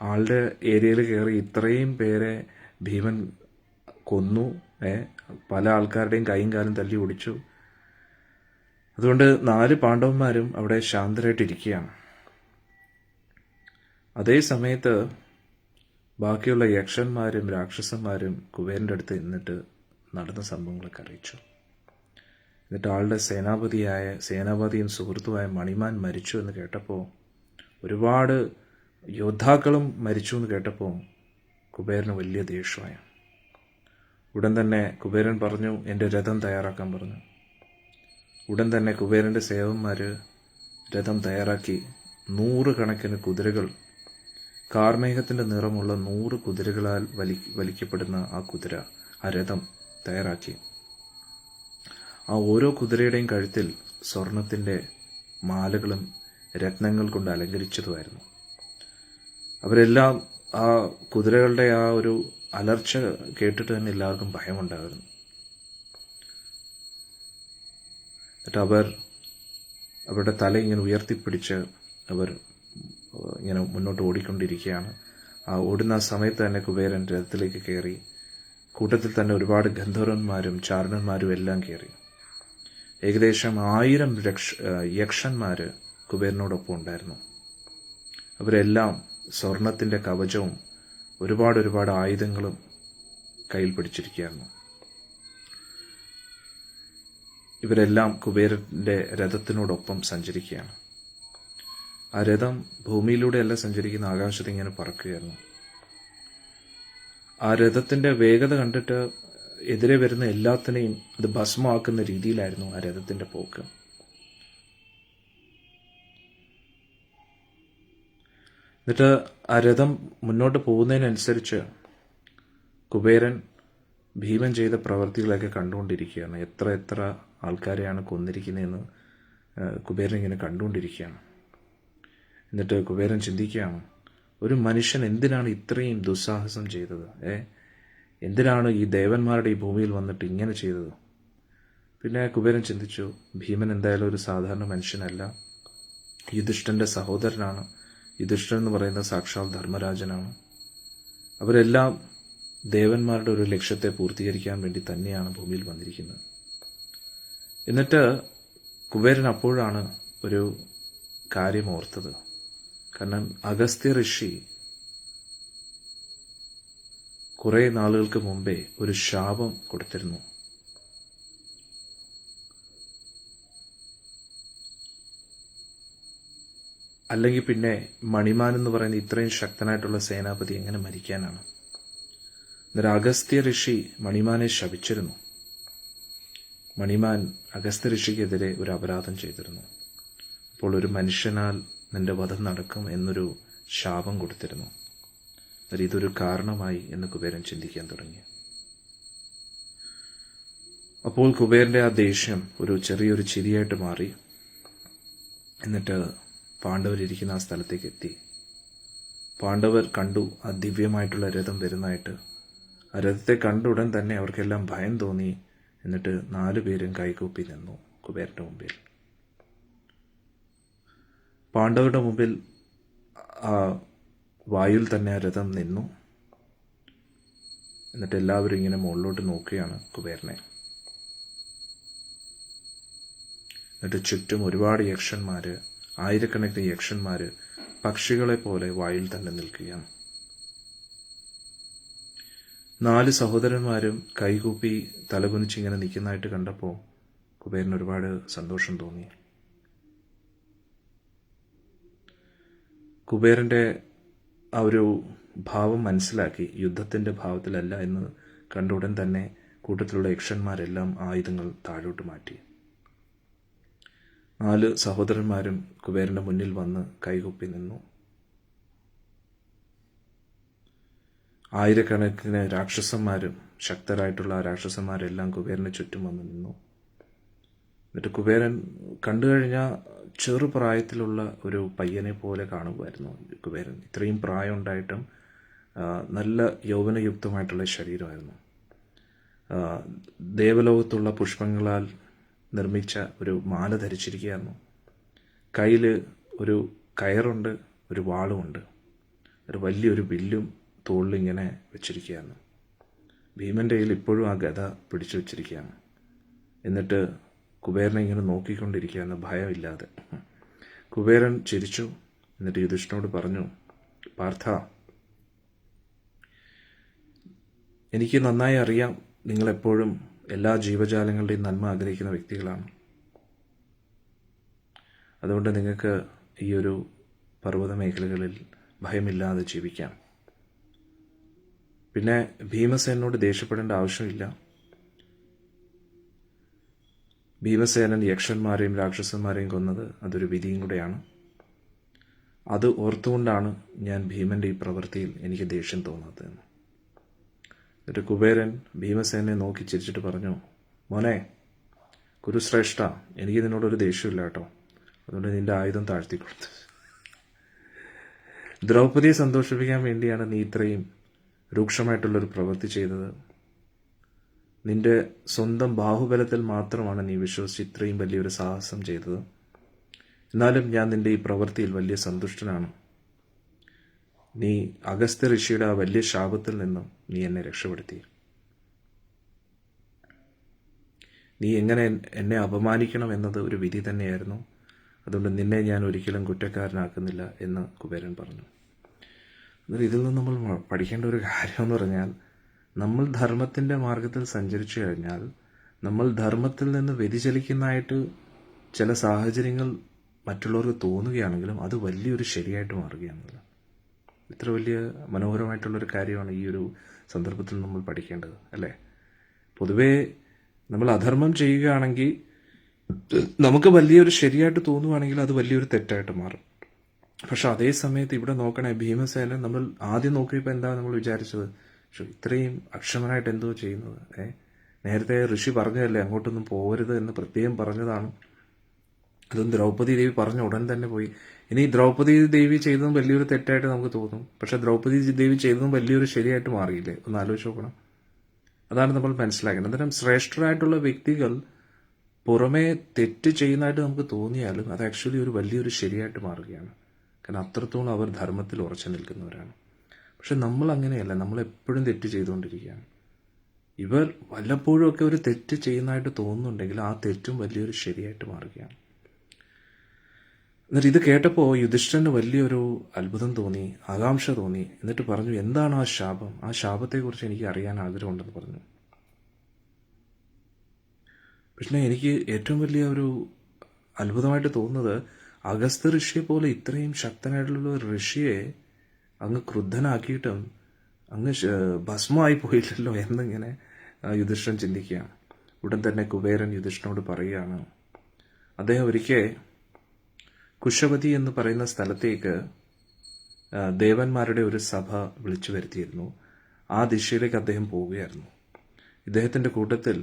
ആളുടെ ഏരിയയിൽ കയറി ഇത്രയും പേരെ ഭീമൻ കൊന്നു, പല ആൾക്കാരുടെയും കൈയും കാലും തല്ലി ഓടിച്ചു. അതുകൊണ്ട് 4 പാണ്ഡവന്മാരും അവിടെ ശാന്തരായിട്ടിരിക്കുകയാണ്. അതേ സമയത്ത് ബാക്കിയുള്ള യക്ഷന്മാരും രാക്ഷസന്മാരും കുബേരൻ്റെ അടുത്ത് നിന്നിട്ട് നടന്ന സംഭവങ്ങളൊക്കെ അറിയിച്ചു. എന്നിട്ട് ആളുടെ സേനാപതിയും സുഹൃത്തുമായ മണിമാൻ മരിച്ചു എന്ന് കേട്ടപ്പോൾ, ഒരുപാട് യോദ്ധാക്കളും മരിച്ചു എന്ന് കേട്ടപ്പോൾ കുബേരന് വലിയ ദേഷ്യമായി. ഉടൻ തന്നെ കുബേരൻ പറഞ്ഞു, എൻ്റെ രഥം തയ്യാറാക്കാൻ പറഞ്ഞു. ഉടൻ തന്നെ കുബേരൻ്റെ സേവന്മാർ രഥം തയ്യാറാക്കി 100 കണക്കിന് കുതിരകൾ, കാർമേഘത്തിൻ്റെ നിറമുള്ള 100 കുതിരകളാൽ വലിക്കപ്പെടുന്ന ആ കുതിര ആ രഥം തയ്യാറാക്കി. ആ ഓരോ കുതിരയുടെയും കഴുത്തിൽ സ്വർണത്തിൻ്റെ മാലകളും രത്നങ്ങൾ കൊണ്ട് അലങ്കരിച്ചതുമായിരുന്നു. അവരെല്ലാം ആ കുതിരകളുടെ ആ ഒരു അലർച്ച കേട്ടിട്ട് തന്നെ എല്ലാവർക്കും ഭയമുണ്ടായിരുന്നു. എന്നിട്ട് അവരുടെ തല ഇങ്ങനെ ഉയർത്തിപ്പിടിച്ച് അവർ ഇങ്ങനെ മുന്നോട്ട് ഓടിക്കൊണ്ടിരിക്കുകയാണ്. ആ ഓടുന്ന സമയത്ത് തന്നെ കുബേരൻ രഥത്തിലേക്ക് കയറി. കൂട്ടത്തിൽ തന്നെ ഒരുപാട് ഗന്ധർവന്മാരും ചാരണന്മാരും എല്ലാം കയറി. ഏകദേശം 1000 യക്ഷന്മാർ കുബേരനോടൊപ്പം ഉണ്ടായിരുന്നു. അവരെല്ലാം സ്വർണത്തിൻ്റെ കവചവും ഒരുപാട് ആയുധങ്ങളും കയ്യിൽ പിടിച്ചിരിക്കുകയായിരുന്നു. ഇവരെല്ലാം കുബേരൻ്റെ രഥത്തിനോടൊപ്പം സഞ്ചരിക്കുകയാണ്. ആ രഥം ഭൂമിയിലൂടെയല്ല സഞ്ചരിക്കുന്ന, ആകാശത്ത് ഇങ്ങനെ പറക്കുകയായിരുന്നു. ആ രഥത്തിൻ്റെ വേഗത കണ്ടിട്ട് എതിരെ വരുന്ന എല്ലാത്തിനെയും അത് ഭസ്മമാക്കുന്ന രീതിയിലായിരുന്നു ആ രഥത്തിൻ്റെ പോക്ക്. എന്നിട്ട് ആ രഥം മുന്നോട്ട് പോകുന്നതിനനുസരിച്ച് കുബേരൻ ഭീമൻ ചെയ്ത പ്രവൃത്തികളൊക്കെ കണ്ടുകൊണ്ടിരിക്കുകയാണ്. എത്ര ആൾക്കാരെയാണ് കൊന്നിരിക്കുന്നതെന്ന് കുബേരൻ ഇങ്ങനെ കണ്ടുകൊണ്ടിരിക്കുകയാണ്. എന്നിട്ട് കുബേരൻ ചിന്തിക്കുകയാണ്, ഒരു മനുഷ്യൻ എന്തിനാണ് ഇത്രയും ദുസ്സാഹസം ചെയ്തത്? എന്തിനാണ് ഈ ദേവന്മാരുടെ ഈ ഭൂമിയിൽ വന്നിട്ട് ഇങ്ങനെ ചെയ്തത്? പിന്നെ കുബേരൻ ചിന്തിച്ചു, ഭീമൻ എന്തായാലും ഒരു സാധാരണ മനുഷ്യനല്ല, യുധിഷ്ഠിരൻ്റെ സഹോദരനാണ്. യുധിഷ്ഠിരൻ എന്ന് പറയുന്ന സാക്ഷാൽ ധർമ്മരാജനാണ്. അവരെല്ലാം ദേവന്മാരുടെ ഒരു ലക്ഷ്യത്തെ പൂർത്തീകരിക്കാൻ വേണ്ടി തന്നെയാണ് ഭൂമിയിൽ വന്നിരിക്കുന്നത്. എന്നിട്ട് കുബേരൻ അപ്പോഴാണ് ഒരു കാര്യം ഓർത്തത്. കാരണം അഗസ്ത്യ ഋഷി കുറേ നാളുകൾക്ക് മുമ്പേ ഒരു ശാപം കൊടുത്തിരുന്നു. അല്ലെങ്കിൽ പിന്നെ മണിമാൻ എന്ന് പറയുന്ന ഇത്രയും ശക്തനായിട്ടുള്ള സേനാപതി എങ്ങനെ മരിക്കാനാണ്? അന്നേരം അഗസ്ത്യ ഋഷി മണിമാനെ ശപിച്ചിരുന്നു. മണിമാൻ അഗസ്ത്യ ഋഷിക്കെതിരെ ഒരു അപരാധം ചെയ്തിരുന്നു. അപ്പോൾ ഒരു മനുഷ്യനാൽ നിന്റെ വധം നടക്കും എന്നൊരു ശാപം കൊടുത്തിരുന്നു. ഇതൊരു കാരണമായി എന്ന് കുബേരൻ ചിന്തിക്കാൻ തുടങ്ങി. അപ്പോൾ കുബേരന്റെ ആ ദേഷ്യം ഒരു ചെറിയൊരു ചിരിയായിട്ട് മാറി. എന്നിട്ട് പാണ്ഡവരിയ്ക്കുന്ന ആ സ്ഥലത്തേക്ക് എത്തി. പാണ്ഡവർ കണ്ടു ആ ദിവ്യമായിട്ടുള്ള രഥം വരുന്നതായിട്ട്. ആ രഥത്തെ കണ്ട ഉടൻ തന്നെ അവർക്കെല്ലാം ഭയം തോന്നി. എന്നിട്ട് 4 പേരും കൈകൂപ്പി നിന്നു കുബേരന്റെ മുമ്പിൽ. പാണ്ഡവരുടെ മുമ്പിൽ ആ വായുവിൽ തന്നെ ആ രഥം നിന്നു. എന്നിട്ട് എല്ലാവരും ഇങ്ങനെ മുകളിലോട്ട് നോക്കുകയാണ് കുബേരനെ. എന്നിട്ട് ചുറ്റും ഒരുപാട് യക്ഷന്മാര്, ആയിരക്കണക്കിന് യക്ഷന്മാര് പക്ഷികളെ പോലെ വായിൽ തന്നെ നിൽക്കുകയാണ്. 4 സഹോദരന്മാരും കൈകൂപ്പി തലകുനിച്ച് ഇങ്ങനെ നിൽക്കുന്നതായിട്ട് കണ്ടപ്പോൾ കുബേരന് ഒരുപാട് സന്തോഷം തോന്നി. കുബേരന്റെ ആ ഒരു ഭാവം മനസ്സിലാക്കി. യുദ്ധത്തിന്റെ ഭാവത്തിലല്ല എന്ന് കണ്ട ഉടൻ തന്നെ കൂട്ടത്തിലുള്ള യക്ഷന്മാരെല്ലാം ആയുധങ്ങൾ താഴോട്ട് മാറ്റി. 4 സഹോദരന്മാരും കുബേരന്റെ മുന്നിൽ വന്ന് കൈകൂപ്പി നിന്നു. ആയിരക്കണക്കിന് രാക്ഷസന്മാരും ശക്തരായിട്ടുള്ള ആ രാക്ഷസന്മാരെല്ലാം കുബേരന് ചുറ്റും വന്ന് നിന്നു. എന്നിട്ട് കുബേരൻ കണ്ടു കഴിഞ്ഞാൽ ചെറുപ്രായത്തിലുള്ള ഒരു പയ്യനെ പോലെ കാണുമായിരുന്നു കുബേരൻ. ഇത്രയും പ്രായം ഉണ്ടായിട്ടും നല്ല യൗവനയുക്തമായിട്ടുള്ള ശരീരമായിരുന്നു. ദേവലോകത്തുള്ള പുഷ്പങ്ങളാൽ നിർമ്മിച്ച ഒരു മാല ധരിച്ചിരിക്കുകയായിരുന്നു. കയ്യിൽ ഒരു കയറുണ്ട്, ഒരു വാളുമുണ്ട്, ഒരു വലിയൊരു വില്ലും തോളിലിങ്ങനെ വെച്ചിരിക്കുകയാണ്. ഭീമൻ്റെ കയ്യിൽ ഇപ്പോഴും ആ ഗദ പിടിച്ചു വെച്ചിരിക്കുകയാണ്. എന്നിട്ട് കുബേരനെ ഇങ്ങനെ നോക്കിക്കൊണ്ടിരിക്കുകയാണ് ഭയമില്ലാതെ. കുബേരൻ ചിരിച്ചു. എന്നിട്ട് യുധിഷ്ഠിരനോട് പറഞ്ഞു, പാർത്ഥ, എനിക്ക് നന്നായി അറിയാം നിങ്ങളെപ്പോഴും എല്ലാ ജീവജാലങ്ങളുടെയും നന്മ ആഗ്രഹിക്കുന്ന വ്യക്തികളാണ്. അതുകൊണ്ട് നിങ്ങൾക്ക് ഈ ഒരു പർവ്വത മേഖലകളിൽ ഭയമില്ലാതെ ജീവിക്കാം. പിന്നെ ഭീമസേനോട് ദേഷ്യപ്പെടേണ്ട ആവശ്യമില്ല. ഭീമസേനൻ യക്ഷന്മാരെയും രാക്ഷസന്മാരെയും കൊന്നത് അതൊരു വിധിയും കൂടെയാണ്. അത് ഓർത്തുകൊണ്ടാണ് ഞാൻ ഭീമന്റെ ഈ പ്രവൃത്തിയിൽ എനിക്ക് ദേഷ്യം തോന്നാത്തതെന്ന്. എന്നിട്ട് കുബേരൻ ഭീമസേനെ നോക്കി ചിരിച്ചിട്ട് പറഞ്ഞു, മോനെ കുരുശ്രേഷ്ഠ, എനിക്ക് നിന്നോടൊരു ദേഷ്യമില്ല കേട്ടോ, അതുകൊണ്ട് നിന്റെ ആയുധം താഴ്ത്തിക്കൊടുത്തു. ദ്രൗപദിയെ സന്തോഷിപ്പിക്കാൻ വേണ്ടിയാണ് നീ ഇത്രയും രൂക്ഷമായിട്ടുള്ളൊരു പ്രവൃത്തി ചെയ്തത്. നിന്റെ സ്വന്തം ബാഹുബലത്തിൽ മാത്രമാണ് നീ വിശ്വസിച്ച് ഇത്രയും വലിയൊരു സാഹസം ചെയ്തത്. എന്നാലും ഞാൻ നിന്റെ ഈ പ്രവൃത്തിയിൽ വലിയ സന്തുഷ്ടനാണ്. നീ അഗസ്ത്യ ഋഷിയുടെ ആ വലിയ ശാപത്തിൽ നിന്നും നീ എന്നെ രക്ഷപ്പെടുത്തി. നീ എങ്ങനെ എന്നെ അപമാനിക്കണം എന്നത് ഒരു വിധി തന്നെയായിരുന്നു. അതുകൊണ്ട് നിന്നെ ഞാൻ ഒരിക്കലും കുറ്റക്കാരനാക്കുന്നില്ല എന്ന് കുബേരൻ പറഞ്ഞു. എന്നാൽ ഇതിൽ നിന്ന് നമ്മൾ പഠിക്കേണ്ട ഒരു കാര്യം എന്ന് പറഞ്ഞാൽ, നമ്മൾ ധർമ്മത്തിൻ്റെ മാർഗത്തിൽ സഞ്ചരിച്ചു കഴിഞ്ഞാൽ നമ്മൾ ധർമ്മത്തിൽ നിന്ന് വ്യതിചലിക്കുന്നതായിട്ട് ചില സാഹചര്യങ്ങൾ മറ്റുള്ളവർക്ക് തോന്നുകയാണെങ്കിലും അത് വലിയൊരു ശരിയായിട്ട് മാറുകയാണല്ലോ. ഇത്ര വലിയ മനോഹരമായിട്ടുള്ളൊരു കാര്യമാണ് ഈ ഒരു സന്ദർഭത്തിൽ നമ്മൾ പഠിക്കേണ്ടത്, അല്ലേ? പൊതുവേ നമ്മൾ അധർമ്മം ചെയ്യുകയാണെങ്കിൽ നമുക്ക് വലിയൊരു ശരിയായിട്ട് തോന്നുവാണെങ്കിൽ അത് വലിയൊരു തെറ്റായിട്ട് മാറും. പക്ഷെ അതേ സമയത്ത് ഇവിടെ നോക്കണേ, ഭീമസേനൻ നമ്മൾ ആദ്യം നോക്കിയപ്പോൾ എന്താ നമ്മൾ വിചാരിച്ചത്? ഇത്രയും അക്ഷമനായിട്ട് എന്തോ ചെയ്യുന്നത്. നേരത്തെ ഋഷി പറഞ്ഞതല്ലേ അങ്ങോട്ടൊന്നും പോകരുത് എന്ന് പ്രത്യേകം പറഞ്ഞതാണ്. അതും ദ്രൗപദി ദേവി പറഞ്ഞ ഉടൻ തന്നെ പോയി. ഇനി ദ്രൗപദി ദേവി ചെയ്തതും വലിയൊരു തെറ്റായിട്ട് നമുക്ക് തോന്നും, പക്ഷെ ദ്രൗപദി ദേവി ചെയ്തതും വലിയൊരു ശരിയായിട്ട് മാറിയില്ലേ? ഒന്ന് ആലോചിച്ച് നോക്കണം. അതാണ് നമ്മൾ മനസ്സിലാക്കുന്നത്. അന്നേരം ശ്രേഷ്ഠരായിട്ടുള്ള വ്യക്തികൾ പുറമേ തെറ്റ് ചെയ്യുന്നതായിട്ട് നമുക്ക് തോന്നിയാലും അത് ആക്ച്വലി ഒരു വലിയൊരു ശരിയായിട്ട് മാറുകയാണ്. കാരണം അത്രത്തോളം അവർ ധർമ്മത്തിൽ ഉറച്ചു നിൽക്കുന്നവരാണ്. പക്ഷെ നമ്മൾ അങ്ങനെയല്ല, നമ്മൾ എപ്പോഴും തെറ്റ് ചെയ്തുകൊണ്ടിരിക്കുകയാണ്. ഇവർ വല്ലപ്പോഴും ഒക്കെ ഒരു തെറ്റ് ചെയ്യുന്നതായിട്ട് തോന്നുന്നുണ്ടെങ്കിൽ ആ തെറ്റും വലിയൊരു ശരിയായിട്ട് മാറുകയാണ്. എന്നിട്ട് ഇത് കേട്ടപ്പോൾ യുധിഷ്ഠിരന് വലിയൊരു അത്ഭുതം തോന്നി, ആകാംക്ഷ തോന്നി. എന്നിട്ട് പറഞ്ഞു, എന്താണ് ആ ശാപം? ആ ശാപത്തെക്കുറിച്ച് എനിക്ക് അറിയാൻ ആഗ്രഹമുണ്ടെന്ന് പറഞ്ഞു. പക്ഷേ എനിക്ക് ഏറ്റവും വലിയ ഒരു അത്ഭുതമായിട്ട് തോന്നുന്നത്, അഗസ്ത്യ ഋഷിയെ പോലെ ഇത്രയും ശക്തനായിട്ടുള്ള ഒരു ഋഷിയെ അങ്ങ് ക്രുദ്ധനാക്കിയിട്ടും അങ്ങ് ഭസ്മമായി പോയില്ലല്ലോ എന്നിങ്ങനെ യുധിഷ്ഠിരൻ ചിന്തിക്കുകയാണ്. ഉടൻ തന്നെ കുബേരൻ യുധിഷ്ഠിരനോട് പറയുകയാണ്, അദ്ദേഹം ഒരിക്കൽ കുശവതി എന്ന് പറയുന്ന സ്ഥലത്തേക്ക് ദേവന്മാരുടെ ഒരു സഭ വിളിച്ചു വരുത്തിയിരുന്നു. ആ ദിശയിലേക്ക് അദ്ദേഹം പോവുകയായിരുന്നു. ഇദ്ദേഹത്തിൻ്റെ കൂട്ടത്തിൽ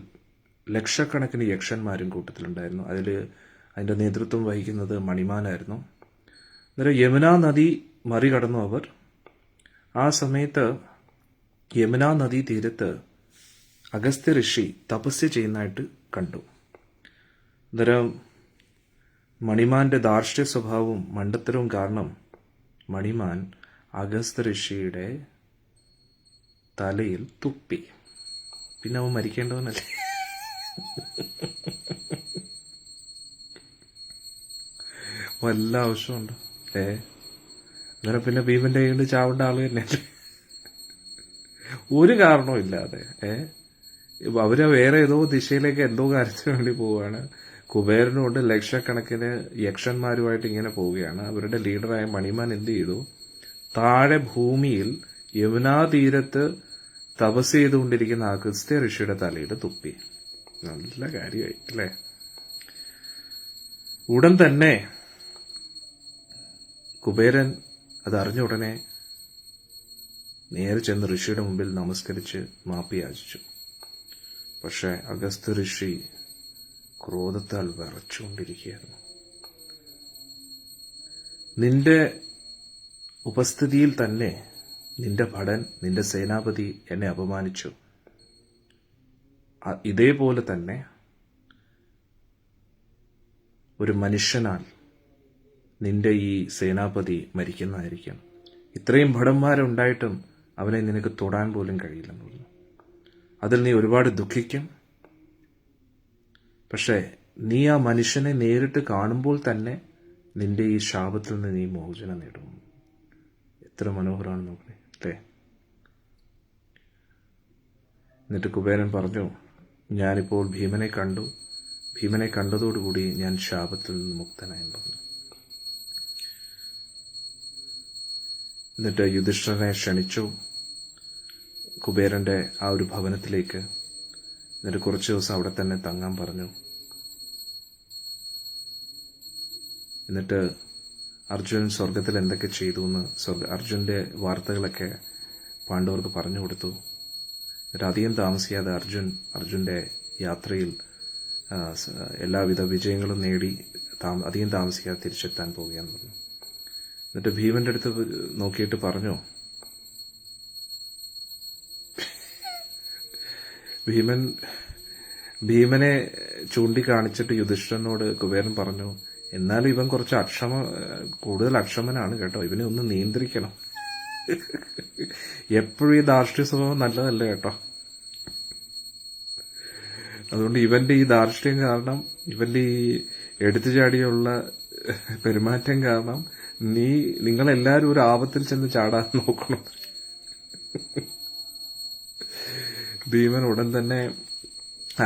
ലക്ഷക്കണക്കിന് യക്ഷന്മാരും കൂട്ടത്തിലുണ്ടായിരുന്നു. അതിൻ്റെ നേതൃത്വം വഹിക്കുന്നത് മണിമാനായിരുന്നു. അന്നേരം യമുനാ നദി മറികടന്നു അവർ. ആ സമയത്ത് യമുനാ നദീ തീരത്ത് അഗസ്ത്യ ഋഷി തപസ്യ ചെയ്യുന്നതായിട്ട് കണ്ടു. അന്നേരം മണിമാന്റെ ധാർഷ്ട്യ സ്വഭാവവും മണ്ടത്തരവും കാരണം മണിമാൻ അഗസ്ത്യ ഋഷിയുടെ തലയിൽ തുപ്പി. പിന്നെ അവൻ മരിക്കേണ്ടവനല്ലേ? വല്ല ആവശ്യമുണ്ടോ? അന്നേരം പിന്നെ ഭീമന്റെ കയ്യിൽ ചാവേണ്ട ആള് തന്നെയല്ലേ? ഒരു കാരണവും ഇല്ലാതെ അവര് വേറെ ഏതോ ദിശയിലേക്ക് എന്തോ കാര്യത്തിന് വേണ്ടി പോവുകയാണ്. കുബേരനുകൊണ്ട് ലക്ഷക്കണക്കിന് യക്ഷന്മാരുമായിട്ട് ഇങ്ങനെ പോവുകയാണ്. അവരുടെ ലീഡറായ മണിമാൻ എന്ത് ചെയ്തു? താഴെ ഭൂമിയിൽ യമുനാ തീരത്ത് തപസ് ചെയ്തുകൊണ്ടിരിക്കുന്ന അഗസ്ത്യ ഋഷിയുടെ തലയിൽ തുപ്പി. നല്ല കാര്യമായി അല്ലേ? ഉടൻ തന്നെ കുബേരൻ അതറിഞ്ഞ ഉടനെ നേരെ ചെന്ന് ഋഷിയുടെ മുമ്പിൽ നമസ്കരിച്ച് മാപ്പ് യാചിച്ചു. പക്ഷെ അഗസ്ത്യ ഋഷി ക്രോധത്താൽ വിറച്ചുകൊണ്ടിരിക്കുകയായിരുന്നു. നിന്റെ ഉപസ്ഥിതിയിൽ തന്നെ നിന്റെ ഭടൻ, നിന്റെ സേനാപതി എന്നെ അപമാനിച്ചു. ഇതേപോലെ തന്നെ ഒരു മനുഷ്യനാൽ നിന്റെ ഈ സേനാപതി മരിക്കുന്നതായിരിക്കും. ഇത്രയും ഭടന്മാരുണ്ടായിട്ടും അവനെ നിനക്ക് തൊടാൻ പോലും കഴിയില്ലെന്ന് പറഞ്ഞു. അതിൽ നീ ഒരുപാട് ദുഃഖിക്കും. പക്ഷേ നീ ആ മനുഷ്യനെ നേരിട്ട് കാണുമ്പോൾ തന്നെ നിന്റെ ഈ ശാപത്തിൽ നിന്ന് നീ മോചനം നേടും. എത്ര മനോഹരമാണ് നോക്കണേ അല്ലേ? എന്നിട്ട് കുബേരൻ പറഞ്ഞു, ഞാനിപ്പോൾ ഭീമനെ കണ്ടു. ഭീമനെ കണ്ടതോടുകൂടി ഞാൻ ശാപത്തിൽ നിന്ന് മുക്തനായെന്ന് പറഞ്ഞു. എന്നിട്ട് യുധിഷ്ഠിരനെ ക്ഷണിച്ചു കുബേരന്റെ ആ ഒരു ഭവനത്തിലേക്ക്. എന്നിട്ട് കുറച്ച് ദിവസം അവിടെ തന്നെ തങ്ങാൻ പറഞ്ഞു. എന്നിട്ട് അർജുനൻ സ്വർഗത്തിൽ എന്തൊക്കെ ചെയ്തു എന്ന് അർജുനന്റെ വാർത്തകളൊക്കെ പാണ്ഡവർക്ക് പറഞ്ഞു കൊടുത്തു. എന്നിട്ട് അധികം താമസിയാതെ അർജുൻ്റെ യാത്രയിൽ എല്ലാവിധ വിജയങ്ങളും നേടി അധികം താമസിക്കാതെ തിരിച്ചെത്താൻ പോവുകയെന്ന് പറഞ്ഞു. എന്നിട്ട് ഭീമന്റെ അടുത്ത് നോക്കിയിട്ട് പറഞ്ഞു, ഭീമനെ ചൂണ്ടിക്കാണിച്ചിട്ട് യുധിഷ്ഠിരനോട് കുബേരൻ പറഞ്ഞു, എന്നാലും ഇവൻ കുറച്ച് കൂടുതൽ അക്ഷമനാണ് കേട്ടോ, ഇവനെ ഒന്ന് നിയന്ത്രിക്കണം. എപ്പോഴും ഈ ധാർഷ്ട്യ സ്വഭാവം നല്ലതല്ല കേട്ടോ. അതുകൊണ്ട് ഇവന്റെ ഈ ധാർഷ്ട്യം കാരണം, ഇവന്റെ ഈ എടുത്തുചാടിയുള്ള പെരുമാറ്റം കാരണം നിങ്ങളെല്ലാരും ഒരു ആപത്തിൽ ചെന്ന് ചാടാൻ നോക്കണം. ഭീമൻ ഉടൻ തന്നെ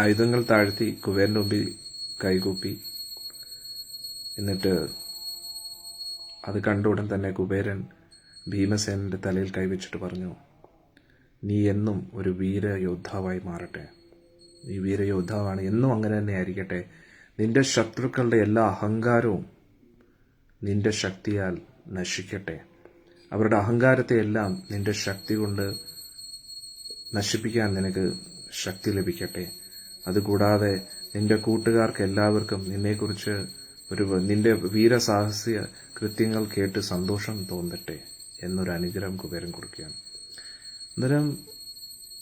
ആയുധങ്ങൾ താഴ്ത്തി കുബേരന്റെ മുമ്പിൽ കൈകൂപ്പി. എന്നിട്ട് അത് കണ്ട ഉടൻ തന്നെ കുബേരൻ ഭീമസേനന്റെ തലയിൽ കൈവച്ചിട്ട് പറഞ്ഞു, നീ എന്നും ഒരു വീരയോദ്ധാവായി മാറട്ടെ. നീ വീരയോദ്ധാവാണ്, എന്നും അങ്ങനെ തന്നെ ആയിരിക്കട്ടെ. നിന്റെ ശത്രുക്കളുടെ എല്ലാ അഹങ്കാരവും നിന്റെ ശക്തിയാൽ നശിക്കട്ടെ. അവരുടെ അഹങ്കാരത്തെ എല്ലാം നിന്റെ ശക്തി കൊണ്ട് നശിപ്പിക്കാൻ നിനക്ക് ശക്തി ലഭിക്കട്ടെ. അതുകൂടാതെ നിന്റെ കൂട്ടുകാർക്ക് എല്ലാവർക്കും നിന്നെക്കുറിച്ച് നിന്റെ വീരസാഹസിക കൃത്യങ്ങൾ കേട്ട് സന്തോഷം തോന്നട്ടെ എന്നൊരു അനുഗ്രഹം കുബേരൻ കൊടുക്കുകയാണ്. അന്നേരം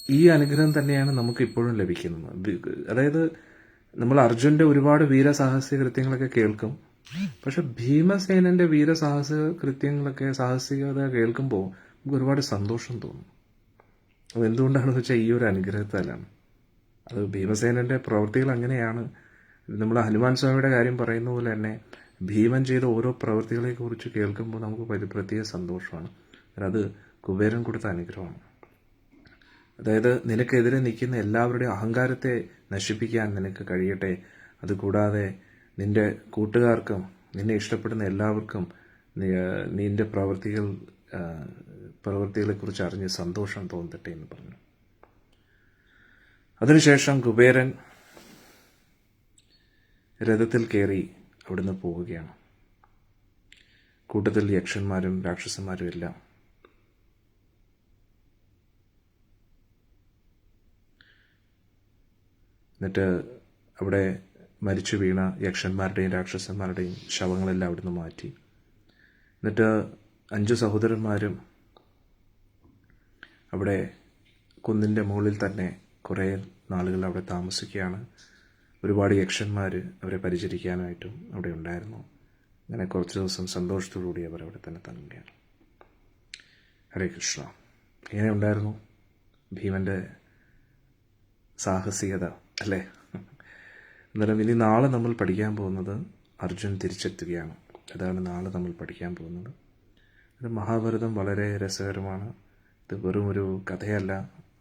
ഈ അനുഗ്രഹം തന്നെയാണ് നമുക്ക് ഇപ്പോഴും ലഭിക്കുന്നത്. അതായത് നമ്മൾ അർജുന്റെ ഒരുപാട് വീരസാഹസിക കൃത്യങ്ങളൊക്കെ കേൾക്കും, പക്ഷെ ഭീമസേനന്റെ വീരസാഹസിക കൃത്യങ്ങളൊക്കെ സാഹസികത കേൾക്കുമ്പോൾ നമുക്ക് ഒരുപാട് സന്തോഷം തോന്നും. അത് എന്തുകൊണ്ടാണെന്ന് വെച്ചാൽ ഈ ഒരു അനുഗ്രഹത്താലാണ്. അത് ഭീമസേനന്റെ പ്രവൃത്തികൾ അങ്ങനെയാണ്. നമ്മൾ ഹനുമാൻ സ്വാമിയുടെ കാര്യം പറയുന്ന പോലെ തന്നെ ഭീമൻ ചെയ്ത ഓരോ പ്രവൃത്തികളെ കുറിച്ച് കേൾക്കുമ്പോൾ നമുക്ക് പ്രത്യേക സന്തോഷമാണ്. അത് കുബേരൻ കൊടുത്ത അനുഗ്രഹമാണ്. അതായത് നിനക്കെതിരെ നിൽക്കുന്ന എല്ലാവരുടെയും അഹങ്കാരത്തെ നശിപ്പിക്കാൻ നിനക്ക് കഴിയട്ടെ. അതുകൂടാതെ നിന്റെ കൂട്ടുകാർക്കും നിന്നെ ഇഷ്ടപ്പെടുന്ന എല്ലാവർക്കും നിന്റെ പ്രവൃത്തികളെക്കുറിച്ച് അറിഞ്ഞ് സന്തോഷം തോന്നട്ടെ എന്ന് പറഞ്ഞു. അതിനുശേഷം കുബേരൻ രഥത്തിൽ കയറി അവിടുന്ന് പോവുകയാണ്. കൂട്ടത്തിൽ യക്ഷന്മാരും രാക്ഷസന്മാരും എല്ലാം. എന്നിട്ട് അവിടെ മരിച്ചു വീണ യക്ഷന്മാരുടെയും രാക്ഷസന്മാരുടെയും ശവങ്ങളെല്ലാം അവിടുന്ന് മാറ്റി. എന്നിട്ട് 5 സഹോദരന്മാരും അവിടെ കുന്നിൻ്റെ മുകളിൽ തന്നെ കുറേ നാളുകൾ അവിടെ താമസിക്കുകയാണ്. ഒരുപാട് യക്ഷന്മാർ അവരെ പരിചരിക്കാനായിട്ടും അവിടെ ഉണ്ടായിരുന്നു. അങ്ങനെ കുറച്ച് ദിവസം സന്തോഷത്തോടുകൂടി അവർ അവിടെ തന്നെ തങ്ങുകയാണ്. ഹരേ കൃഷ്ണ. എങ്ങനെ ഉണ്ടായിരുന്നു ഭീമന്റെ സാഹസികത അല്ലേ? അന്നേരം ഇനി നാളെ നമ്മൾ പഠിക്കാൻ പോകുന്നത് അർജുൻ തിരിച്ചെത്തുകയാണ്. അതാണ് നാളെ നമ്മൾ പഠിക്കാൻ പോകുന്നത്. ഇത് മഹാഭാരതം വളരെ രസകരമാണ്. ഇത് വെറും ഒരു കഥയല്ല,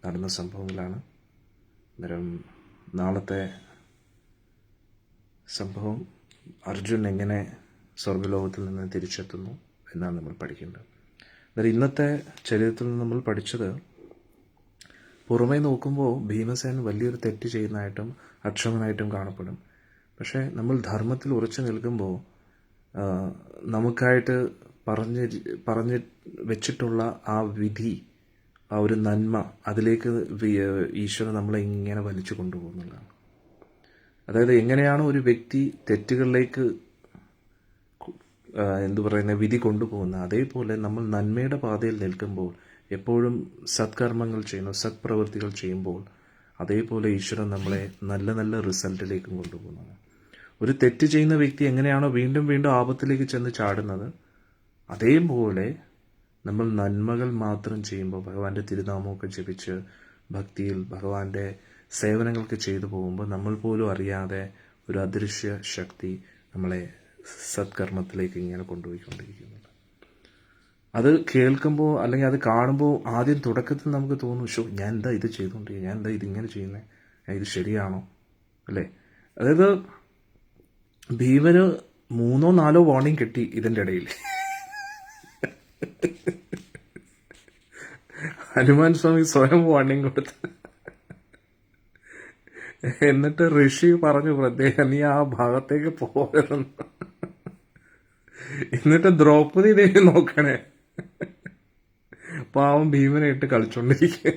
നടന്ന സംഭവങ്ങളാണ്. അന്നേരം നാളത്തെ സംഭവം അർജുൻ എങ്ങനെ സ്വർഗലോകത്തിൽ നിന്ന് തിരിച്ചെത്തുന്നു എന്നാണ് നമ്മൾ പഠിക്കേണ്ടത്. അന്നേരം ഇന്നത്തെ ചരിത്രത്തിൽ നിന്ന് നമ്മൾ പഠിച്ചത്, പുറമേ നോക്കുമ്പോൾ ഭീമസേൻ വലിയൊരു തെറ്റ് ചെയ്യുന്നതായിട്ടും അക്ഷമനായിട്ടും കാണപ്പെടും. പക്ഷേ നമ്മൾ ധർമ്മത്തിൽ ഉറച്ചു നിൽക്കുമ്പോൾ നമുക്കായിട്ട് പറഞ്ഞ് വെച്ചിട്ടുള്ള ആ വിധി, ആ ഒരു നന്മ, അതിലേക്ക് ഈശ്വരൻ നമ്മളെ ഇങ്ങനെ വലിച്ചു കൊണ്ടുപോകുന്നതാണ്. അതായത് എങ്ങനെയാണോ ഒരു വ്യക്തി തെറ്റുകളിലേക്ക് വിധി കൊണ്ടുപോകുന്നത്, അതേപോലെ നമ്മൾ നന്മയുടെ പാതയിൽ നിൽക്കുമ്പോൾ, എപ്പോഴും സത്കർമ്മങ്ങൾ ചെയ്യുന്നു, സത്പ്രവൃത്തികൾ ചെയ്യുമ്പോൾ, അതേപോലെ ഈശ്വരൻ നമ്മളെ നല്ല നല്ല റിസൾട്ടിലേക്കും കൊണ്ടുപോകുന്നതാണ്. ഒരു തെറ്റ് ചെയ്യുന്ന വ്യക്തി എങ്ങനെയാണോ വീണ്ടും വീണ്ടും ആപത്തിലേക്ക് ചെന്ന് ചാടുന്നത്, അതേപോലെ നമ്മൾ നന്മകൾ മാത്രം ചെയ്യുമ്പോൾ, ഭഗവാന്റെ തിരുനാമമൊക്കെ ജപിച്ച് ഭക്തിയിൽ ഭഗവാന്റെ സേവനങ്ങൾക്ക് ചെയ്തു പോകുമ്പോൾ, നമ്മൾ പോലും അറിയാതെ ഒരു അദൃശ്യ ശക്തി നമ്മളെ സത്കർമ്മത്തിലേക്ക് ഇങ്ങനെ കൊണ്ടുപോയിക്കൊണ്ടിരിക്കുന്നുണ്ട്. അത് കേൾക്കുമ്പോൾ അല്ലെങ്കിൽ അത് കാണുമ്പോൾ ആദ്യം തുടക്കത്തിൽ നമുക്ക് തോന്നും, ഞാൻ എന്താ ഇത് ചെയ്തുകൊണ്ടിരിക്കുക, ഞാൻ എന്താ ഇതിങ്ങനെ ചെയ്യുന്നത്, ഇത് ശരിയാണോ അല്ലേ? അതായത് ഭീമന് 3 or 4 വാർണിംഗ് കിട്ടി ഇതിൻ്റെ ഇടയിൽ. ഹനുമാൻ സ്വാമി സ്വയം വാർണിംഗ് കൊടുത്തു. എന്നിട്ട് ഋഷി പറഞ്ഞു, പ്രത്യേകം നീ ആ ഭാഗത്തേക്ക് പോകരുതെന്ന്. എന്നിട്ട് ദ്രൗപദി ദേവി നോക്കണേ, പാവം ഭീമനെ ഇട്ട് കളിച്ചോണ്ടിരിക്കുക.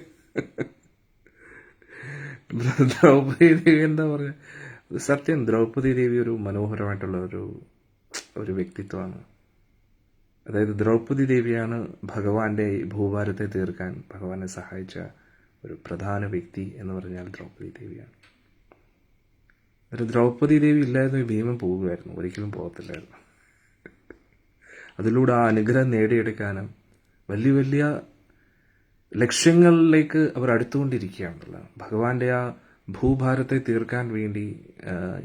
ദ്രൗപദി ദേവി എന്താ പറയുക, സത്യം ദ്രൗപദി ദേവി ഒരു മനോഹരമായിട്ടുള്ള ഒരു വ്യക്തിത്വമാണ്. അതായത് ദ്രൗപദി ദേവിയാണ് ഭഗവാന്റെ ഈ ഭൂഭാരത്തെ തീർക്കാൻ ഭഗവാനെ സഹായിച്ച ഒരു പ്രധാന വ്യക്തി എന്ന് പറഞ്ഞാൽ ദ്രൗപദി ദേവിയാണ്. ഒരു ദ്രൗപദി ദേവി ഇല്ലായിരുന്നു ഭീമൻ പോകുമായിരുന്നു, ഒരിക്കലും പോകത്തില്ലായിരുന്നു. അതിലൂടെ ആ അനുഗ്രഹം നേടിയെടുക്കാനും വലിയ വലിയ ലക്ഷ്യങ്ങളിലേക്ക് അവർ അടുത്തുകൊണ്ടിരിക്കുകയാണല്ലോ. ഭഗവാന്റെ ആ ഭൂഭാരത്തെ തീർക്കാൻ വേണ്ടി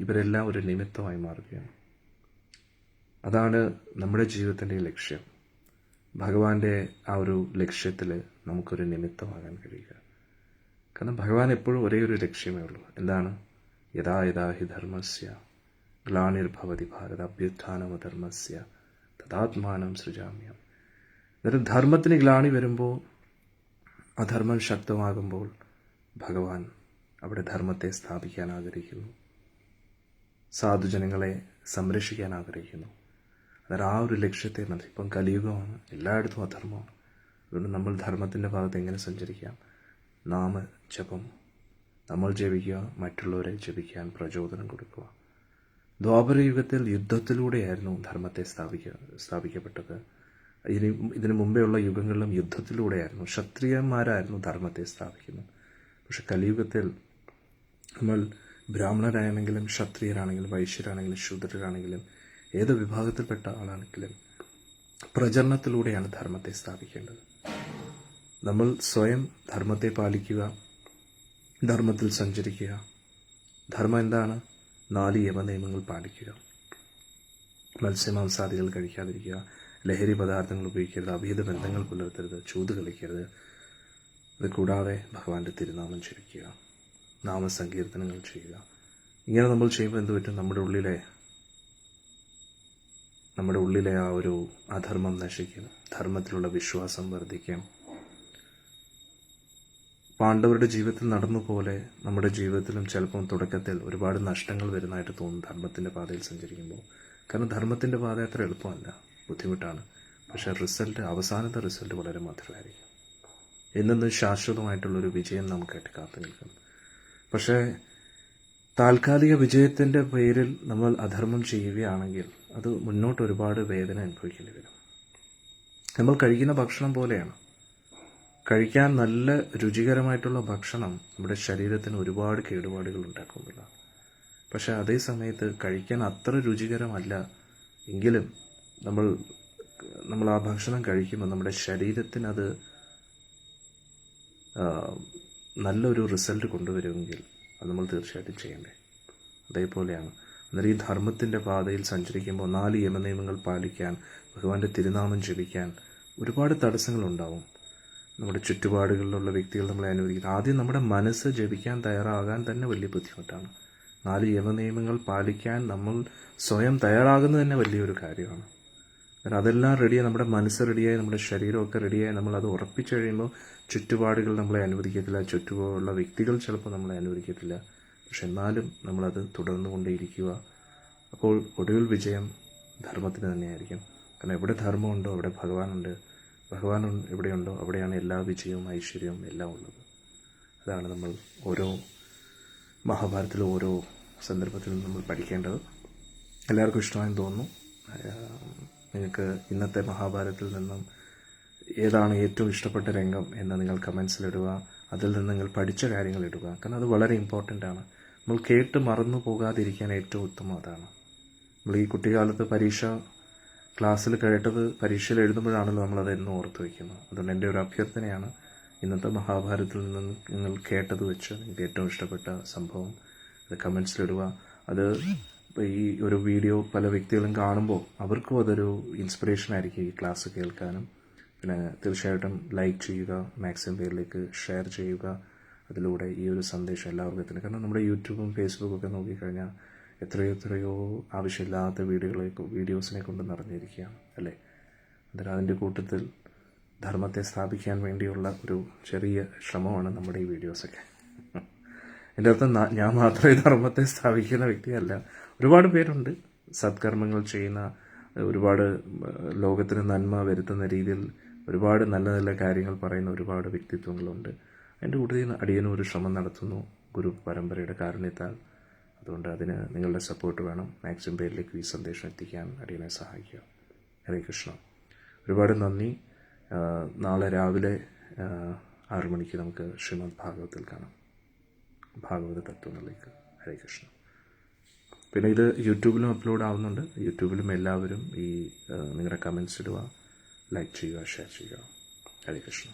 ഇവരെല്ലാം ഒരു നിമിത്തമായി മാറുകയാണ്. അതാണ് നമ്മുടെ ജീവിതത്തിൻ്റെ ലക്ഷ്യം. ഭഗവാന്റെ ആ ഒരു ലക്ഷ്യത്തിൽ നമുക്കൊരു നിമിത്തമാകാൻ കഴിയുക. കാരണം ഭഗവാൻ എപ്പോഴും ഒരേ ഒരു ലക്ഷ്യമേ ഉള്ളൂ. എന്താണ്? യഥാ യഥാ ഹി ധർമ്മസ്യ ഗ്ലാനിർഭവതി ഭാരത അഭ്യുത്ഥാനമധർമ്മസ്യ തഥാത്മാനം സൃജാമ്യം. അന്നേരം ധർമ്മത്തിന് ഗ്ലാണി വരുമ്പോൾ, അധർമ്മം ശക്തമാകുമ്പോൾ ഭഗവാൻ അവിടെ ധർമ്മത്തെ സ്ഥാപിക്കാൻ ആഗ്രഹിക്കുന്നു, സാധുജനങ്ങളെ സംരക്ഷിക്കാൻ ആഗ്രഹിക്കുന്നു. അന്നേരം ആ ഒരു ലക്ഷ്യത്തെ ഇപ്പം കലിയുഗമാണ്, എല്ലായിടത്തും അധർമ്മമാണ്. അതുകൊണ്ട് നമ്മൾ ധർമ്മത്തിൻ്റെ ഭാഗത്ത് എങ്ങനെ സഞ്ചരിക്കാം? നാമജപം നമ്മൾ ജപിക്കുക, മറ്റുള്ളവരെ ജപിക്കാൻ പ്രചോദനം കൊടുക്കുക. ദ്വാപരയുഗത്തിൽ യുദ്ധത്തിലൂടെയായിരുന്നു ധർമ്മത്തെ സ്ഥാപിക്കപ്പെട്ടത്. ഇതിനു മുമ്പെയുള്ള യുഗങ്ങളിലും യുദ്ധത്തിലൂടെയായിരുന്നു, ക്ഷത്രിയന്മാരായിരുന്നു ധർമ്മത്തെ സ്ഥാപിക്കുന്നത്. പക്ഷെ കലിയുഗത്തിൽ നമ്മൾ ബ്രാഹ്മണരാണെങ്കിലും ക്ഷത്രിയരാണെങ്കിലും വൈശ്യരാണെങ്കിലും ശൂദ്രരാണെങ്കിലും ഏത് വിഭാഗത്തിൽപ്പെട്ട ആളാണെങ്കിലും പ്രചരണത്തിലൂടെയാണ് ധർമ്മത്തെ സ്ഥാപിക്കേണ്ടത്. നമ്മൾ സ്വയം ധർമ്മത്തെ പാലിക്കുക, ധർമ്മത്തിൽ സഞ്ചരിക്കുക. ധർമ്മം എന്താണ്? 4 യമനിയമങ്ങൾ പാലിക്കുക. മത്സ്യമാംസാദികൾ കഴിക്കാതിരിക്കുക, ലഹരി പദാർത്ഥങ്ങൾ ഉപയോഗിക്കരുത്, അഭേദ ബന്ധങ്ങൾ പുലർത്തരുത്, ചൂത് കളിക്കരുത്. ഇത് കൂടാതെ ഭഗവാന്റെ തിരുനാമം ജപിക്കുക, നാമസങ്കീർത്തനങ്ങൾ ചെയ്യുക. ഇങ്ങനെ നമ്മൾ ചെയ്യുമ്പോൾ എന്ത് പറ്റും? നമ്മുടെ ഉള്ളിലെ ആ ഒരു അധർമ്മം നശിക്കും, ധർമ്മത്തിലുള്ള വിശ്വാസം വർദ്ധിക്കും. പാണ്ഡവരുടെ ജീവിതത്തിൽ നടന്ന പോലെ നമ്മുടെ ജീവിതത്തിലും ചിലപ്പം തുടക്കത്തിൽ ഒരുപാട് നഷ്ടങ്ങൾ വരുന്നതായിട്ട് തോന്നും ധർമ്മത്തിൻ്റെ പാതയിൽ സഞ്ചരിക്കുമ്പോൾ. കാരണം ധർമ്മത്തിൻ്റെ പാത അത്ര എളുപ്പമല്ല, ബുദ്ധിമുട്ടാണ്. പക്ഷേ അവസാനത്തെ റിസൾട്ട് വളരെ മധുരമായിരിക്കും. എന്നും ശാശ്വതമായിട്ടുള്ളൊരു വിജയം നമുക്കായിട്ട് കാത്തു നിൽക്കും. പക്ഷേ താൽക്കാലിക വിജയത്തിൻ്റെ പേരിൽ നമ്മൾ അധർമ്മം ചെയ്യുകയാണെങ്കിൽ അത് മുന്നോട്ട് ഒരുപാട് വേദന അനുഭവിക്കേണ്ടി വരും. നമ്മൾ കഴിക്കുന്ന ഭക്ഷണം പോലെയാണ്. കഴിക്കാൻ നല്ല രുചികരമായിട്ടുള്ള ഭക്ഷണം നമ്മുടെ ശരീരത്തിന് ഒരുപാട് കേടുപാടുകൾ ഉണ്ടാക്കുന്നില്ല. പക്ഷെ അതേ സമയത്ത് കഴിക്കാൻ അത്ര രുചികരമല്ല എങ്കിലും നമ്മൾ ആ ഭക്ഷണം കഴിക്കുമ്പോൾ നമ്മുടെ ശരീരത്തിനത് നല്ലൊരു റിസൾട്ട് കൊണ്ടുവരുമെങ്കിൽ അത് നമ്മൾ തീർച്ചയായിട്ടും ചെയ്യണ്ടേ. അതേപോലെയാണ്. അന്നേരം ഈ ധർമ്മത്തിൻ്റെ പാതയിൽ സഞ്ചരിക്കുമ്പോൾ 4 യമനിയമങ്ങൾ പാലിക്കാൻ, ഭഗവാന്റെ തിരുനാമം ജപിക്കാൻ ഒരുപാട് തടസ്സങ്ങളുണ്ടാവും. നമ്മുടെ ചുറ്റുപാടുകളിലുള്ള വ്യക്തികൾ നമ്മളെ അനുവദിക്കുന്നത്. ആദ്യം നമ്മുടെ മനസ്സ് ജപിക്കാൻ തയ്യാറാകാൻ തന്നെ വലിയ ബുദ്ധിമുട്ടാണ്. 4 യമനിയമങ്ങൾ പാലിക്കാൻ നമ്മൾ സ്വയം തയ്യാറാകുന്നത് തന്നെ വലിയൊരു കാര്യമാണ്. കാരണം അതെല്ലാം റെഡിയായി, നമ്മുടെ മനസ്സ് റെഡിയായി, നമ്മുടെ ശരീരമൊക്കെ റെഡിയായി, നമ്മളത് ഉറപ്പിച്ചു കഴിയുമ്പോൾ ചുറ്റുപാടുകൾ നമ്മളെ അനുവദിക്കത്തില്ല, ചുറ്റുപാടുള്ള വ്യക്തികൾ ചിലപ്പോൾ നമ്മളെ അനുവദിക്കത്തില്ല. പക്ഷെ എന്നാലും നമ്മളത് തുടർന്നു കൊണ്ടേയിരിക്കുക. അപ്പോൾ ഒടുവിൽ വിജയം ധർമ്മത്തിന് തന്നെയായിരിക്കും. കാരണം എവിടെ ധർമ്മമുണ്ടോ അവിടെ ഭഗവാനുണ്ട്. ഭഗവാൻ എവിടെയുണ്ടോ അവിടെയാണ് എല്ലാ വിജയവും ഐശ്വര്യവും എല്ലാം ഉള്ളത്. അതാണ് നമ്മൾ ഓരോ മഹാഭാരതത്തിലും ഓരോ സന്ദർഭത്തിലും നമ്മൾ പഠിക്കേണ്ടത്. എല്ലാവർക്കും ഇഷ്ടമായെന്ന് തോന്നുന്നു. നിങ്ങൾക്ക് ഇന്നത്തെ മഹാഭാരതത്തിൽ നിന്നും ഏതാണ് ഏറ്റവും ഇഷ്ടപ്പെട്ട രംഗം എന്ന് നിങ്ങൾ കമൻസിലിടുക. അതിൽ നിന്ന് നിങ്ങൾ പഠിച്ച കാര്യങ്ങൾ ഇടുക. കാരണം അത് വളരെ ഇമ്പോർട്ടൻ്റ് ആണ്. നമ്മൾ കേട്ട് മറന്നു പോകാതിരിക്കാൻ ഏറ്റവും ഉത്തമം അതാണ്. നമ്മൾ ഈ കുട്ടിക്കാലത്ത് പരീക്ഷ ക്ലാസ്സിൽ കേട്ടത് പരീക്ഷയിൽ എഴുതുമ്പോഴാണല്ലോ നമ്മളത് എന്നും ഓർത്ത് വയ്ക്കുന്നത്. അതുകൊണ്ട് എൻ്റെ ഒരു അഭ്യർത്ഥനയാണ്, ഇന്നത്തെ മഹാഭാരതത്തിൽ നിന്ന് നിങ്ങൾ കേട്ടത് വെച്ച് നിങ്ങൾക്ക് ഏറ്റവും ഇഷ്ടപ്പെട്ട സംഭവം അത് കമൻസിലിടുക. അത് ഈ ഒരു വീഡിയോ പല വ്യക്തികളും കാണുമ്പോൾ അവർക്കും അതൊരു ഇൻസ്പിറേഷൻ ആയിരിക്കും ഈ ക്ലാസ് കേൾക്കാനും. പിന്നെ തീർച്ചയായിട്ടും ലൈക്ക് ചെയ്യുക, മാക്സിമം പേരിലേക്ക് ഷെയർ ചെയ്യുക. അതിലൂടെ ഈ ഒരു സന്ദേശം എല്ലാവർക്കും എത്തണം. കാരണം നമ്മുടെ യൂട്യൂബും ഫേസ്ബുക്കും ഒക്കെ നോക്കിക്കഴിഞ്ഞാൽ എത്രയോ ആവശ്യമില്ലാത്ത വീഡിയോസിനെ കൊണ്ട് നിറഞ്ഞിരിക്കുകയാണ് അല്ലേ. അന്നേരം അതിൻ്റെ കൂട്ടത്തിൽ ധർമ്മത്തെ സ്ഥാപിക്കാൻ വേണ്ടിയുള്ള ഒരു ചെറിയ ശ്രമമാണ് നമ്മുടെ ഈ വീഡിയോസൊക്കെ. എൻ്റെ അർത്ഥം ഞാൻ മാത്രമേ ധർമ്മത്തെ സ്ഥാപിക്കുന്ന വ്യക്തിയല്ല. ഒരുപാട് പേരുണ്ട് സത്കർമ്മങ്ങൾ ചെയ്യുന്ന, ഒരുപാട് ലോകത്തിന് നന്മ വരുത്തുന്ന രീതിയിൽ ഒരുപാട് നല്ല നല്ല കാര്യങ്ങൾ പറയുന്ന ഒരുപാട് വ്യക്തിത്വങ്ങളുണ്ട്. അതിൻ്റെ കൂട്ടത്തിൽ അടിയനും ഒരു ശ്രമം നടത്തുന്നു. ഗുരു പരമ്പരയുടെ കാരുണ്യത്താൽ. അതുകൊണ്ട് അതിന് നിങ്ങളുടെ സപ്പോർട്ട് വേണം. മാക്സിമം പേരിലേക്ക് ഈ സന്ദേശം എത്തിക്കാൻ അടിയനെ സഹായിക്കുക. ഹരേ കൃഷ്ണ. ഒരുപാട് നന്ദി. നാളെ രാവിലെ 6 മണിക്ക് നമുക്ക് ശ്രീമദ് ഭാഗവത്തിൽ കാണാം, ഭാഗവത തത്വങ്ങളിലേക്ക്. ഹരേ കൃഷ്ണ. പിന്നെ ഇത് യൂട്യൂബിലും അപ്ലോഡ് ആവുന്നുണ്ട്. യൂട്യൂബിലും എല്ലാവരും ഈ നിങ്ങളുടെ കമൻസ് ഇടുക, ലൈക്ക് ചെയ്യുക, ഷെയർ ചെയ്യുക. ഹരേ കൃഷ്ണ.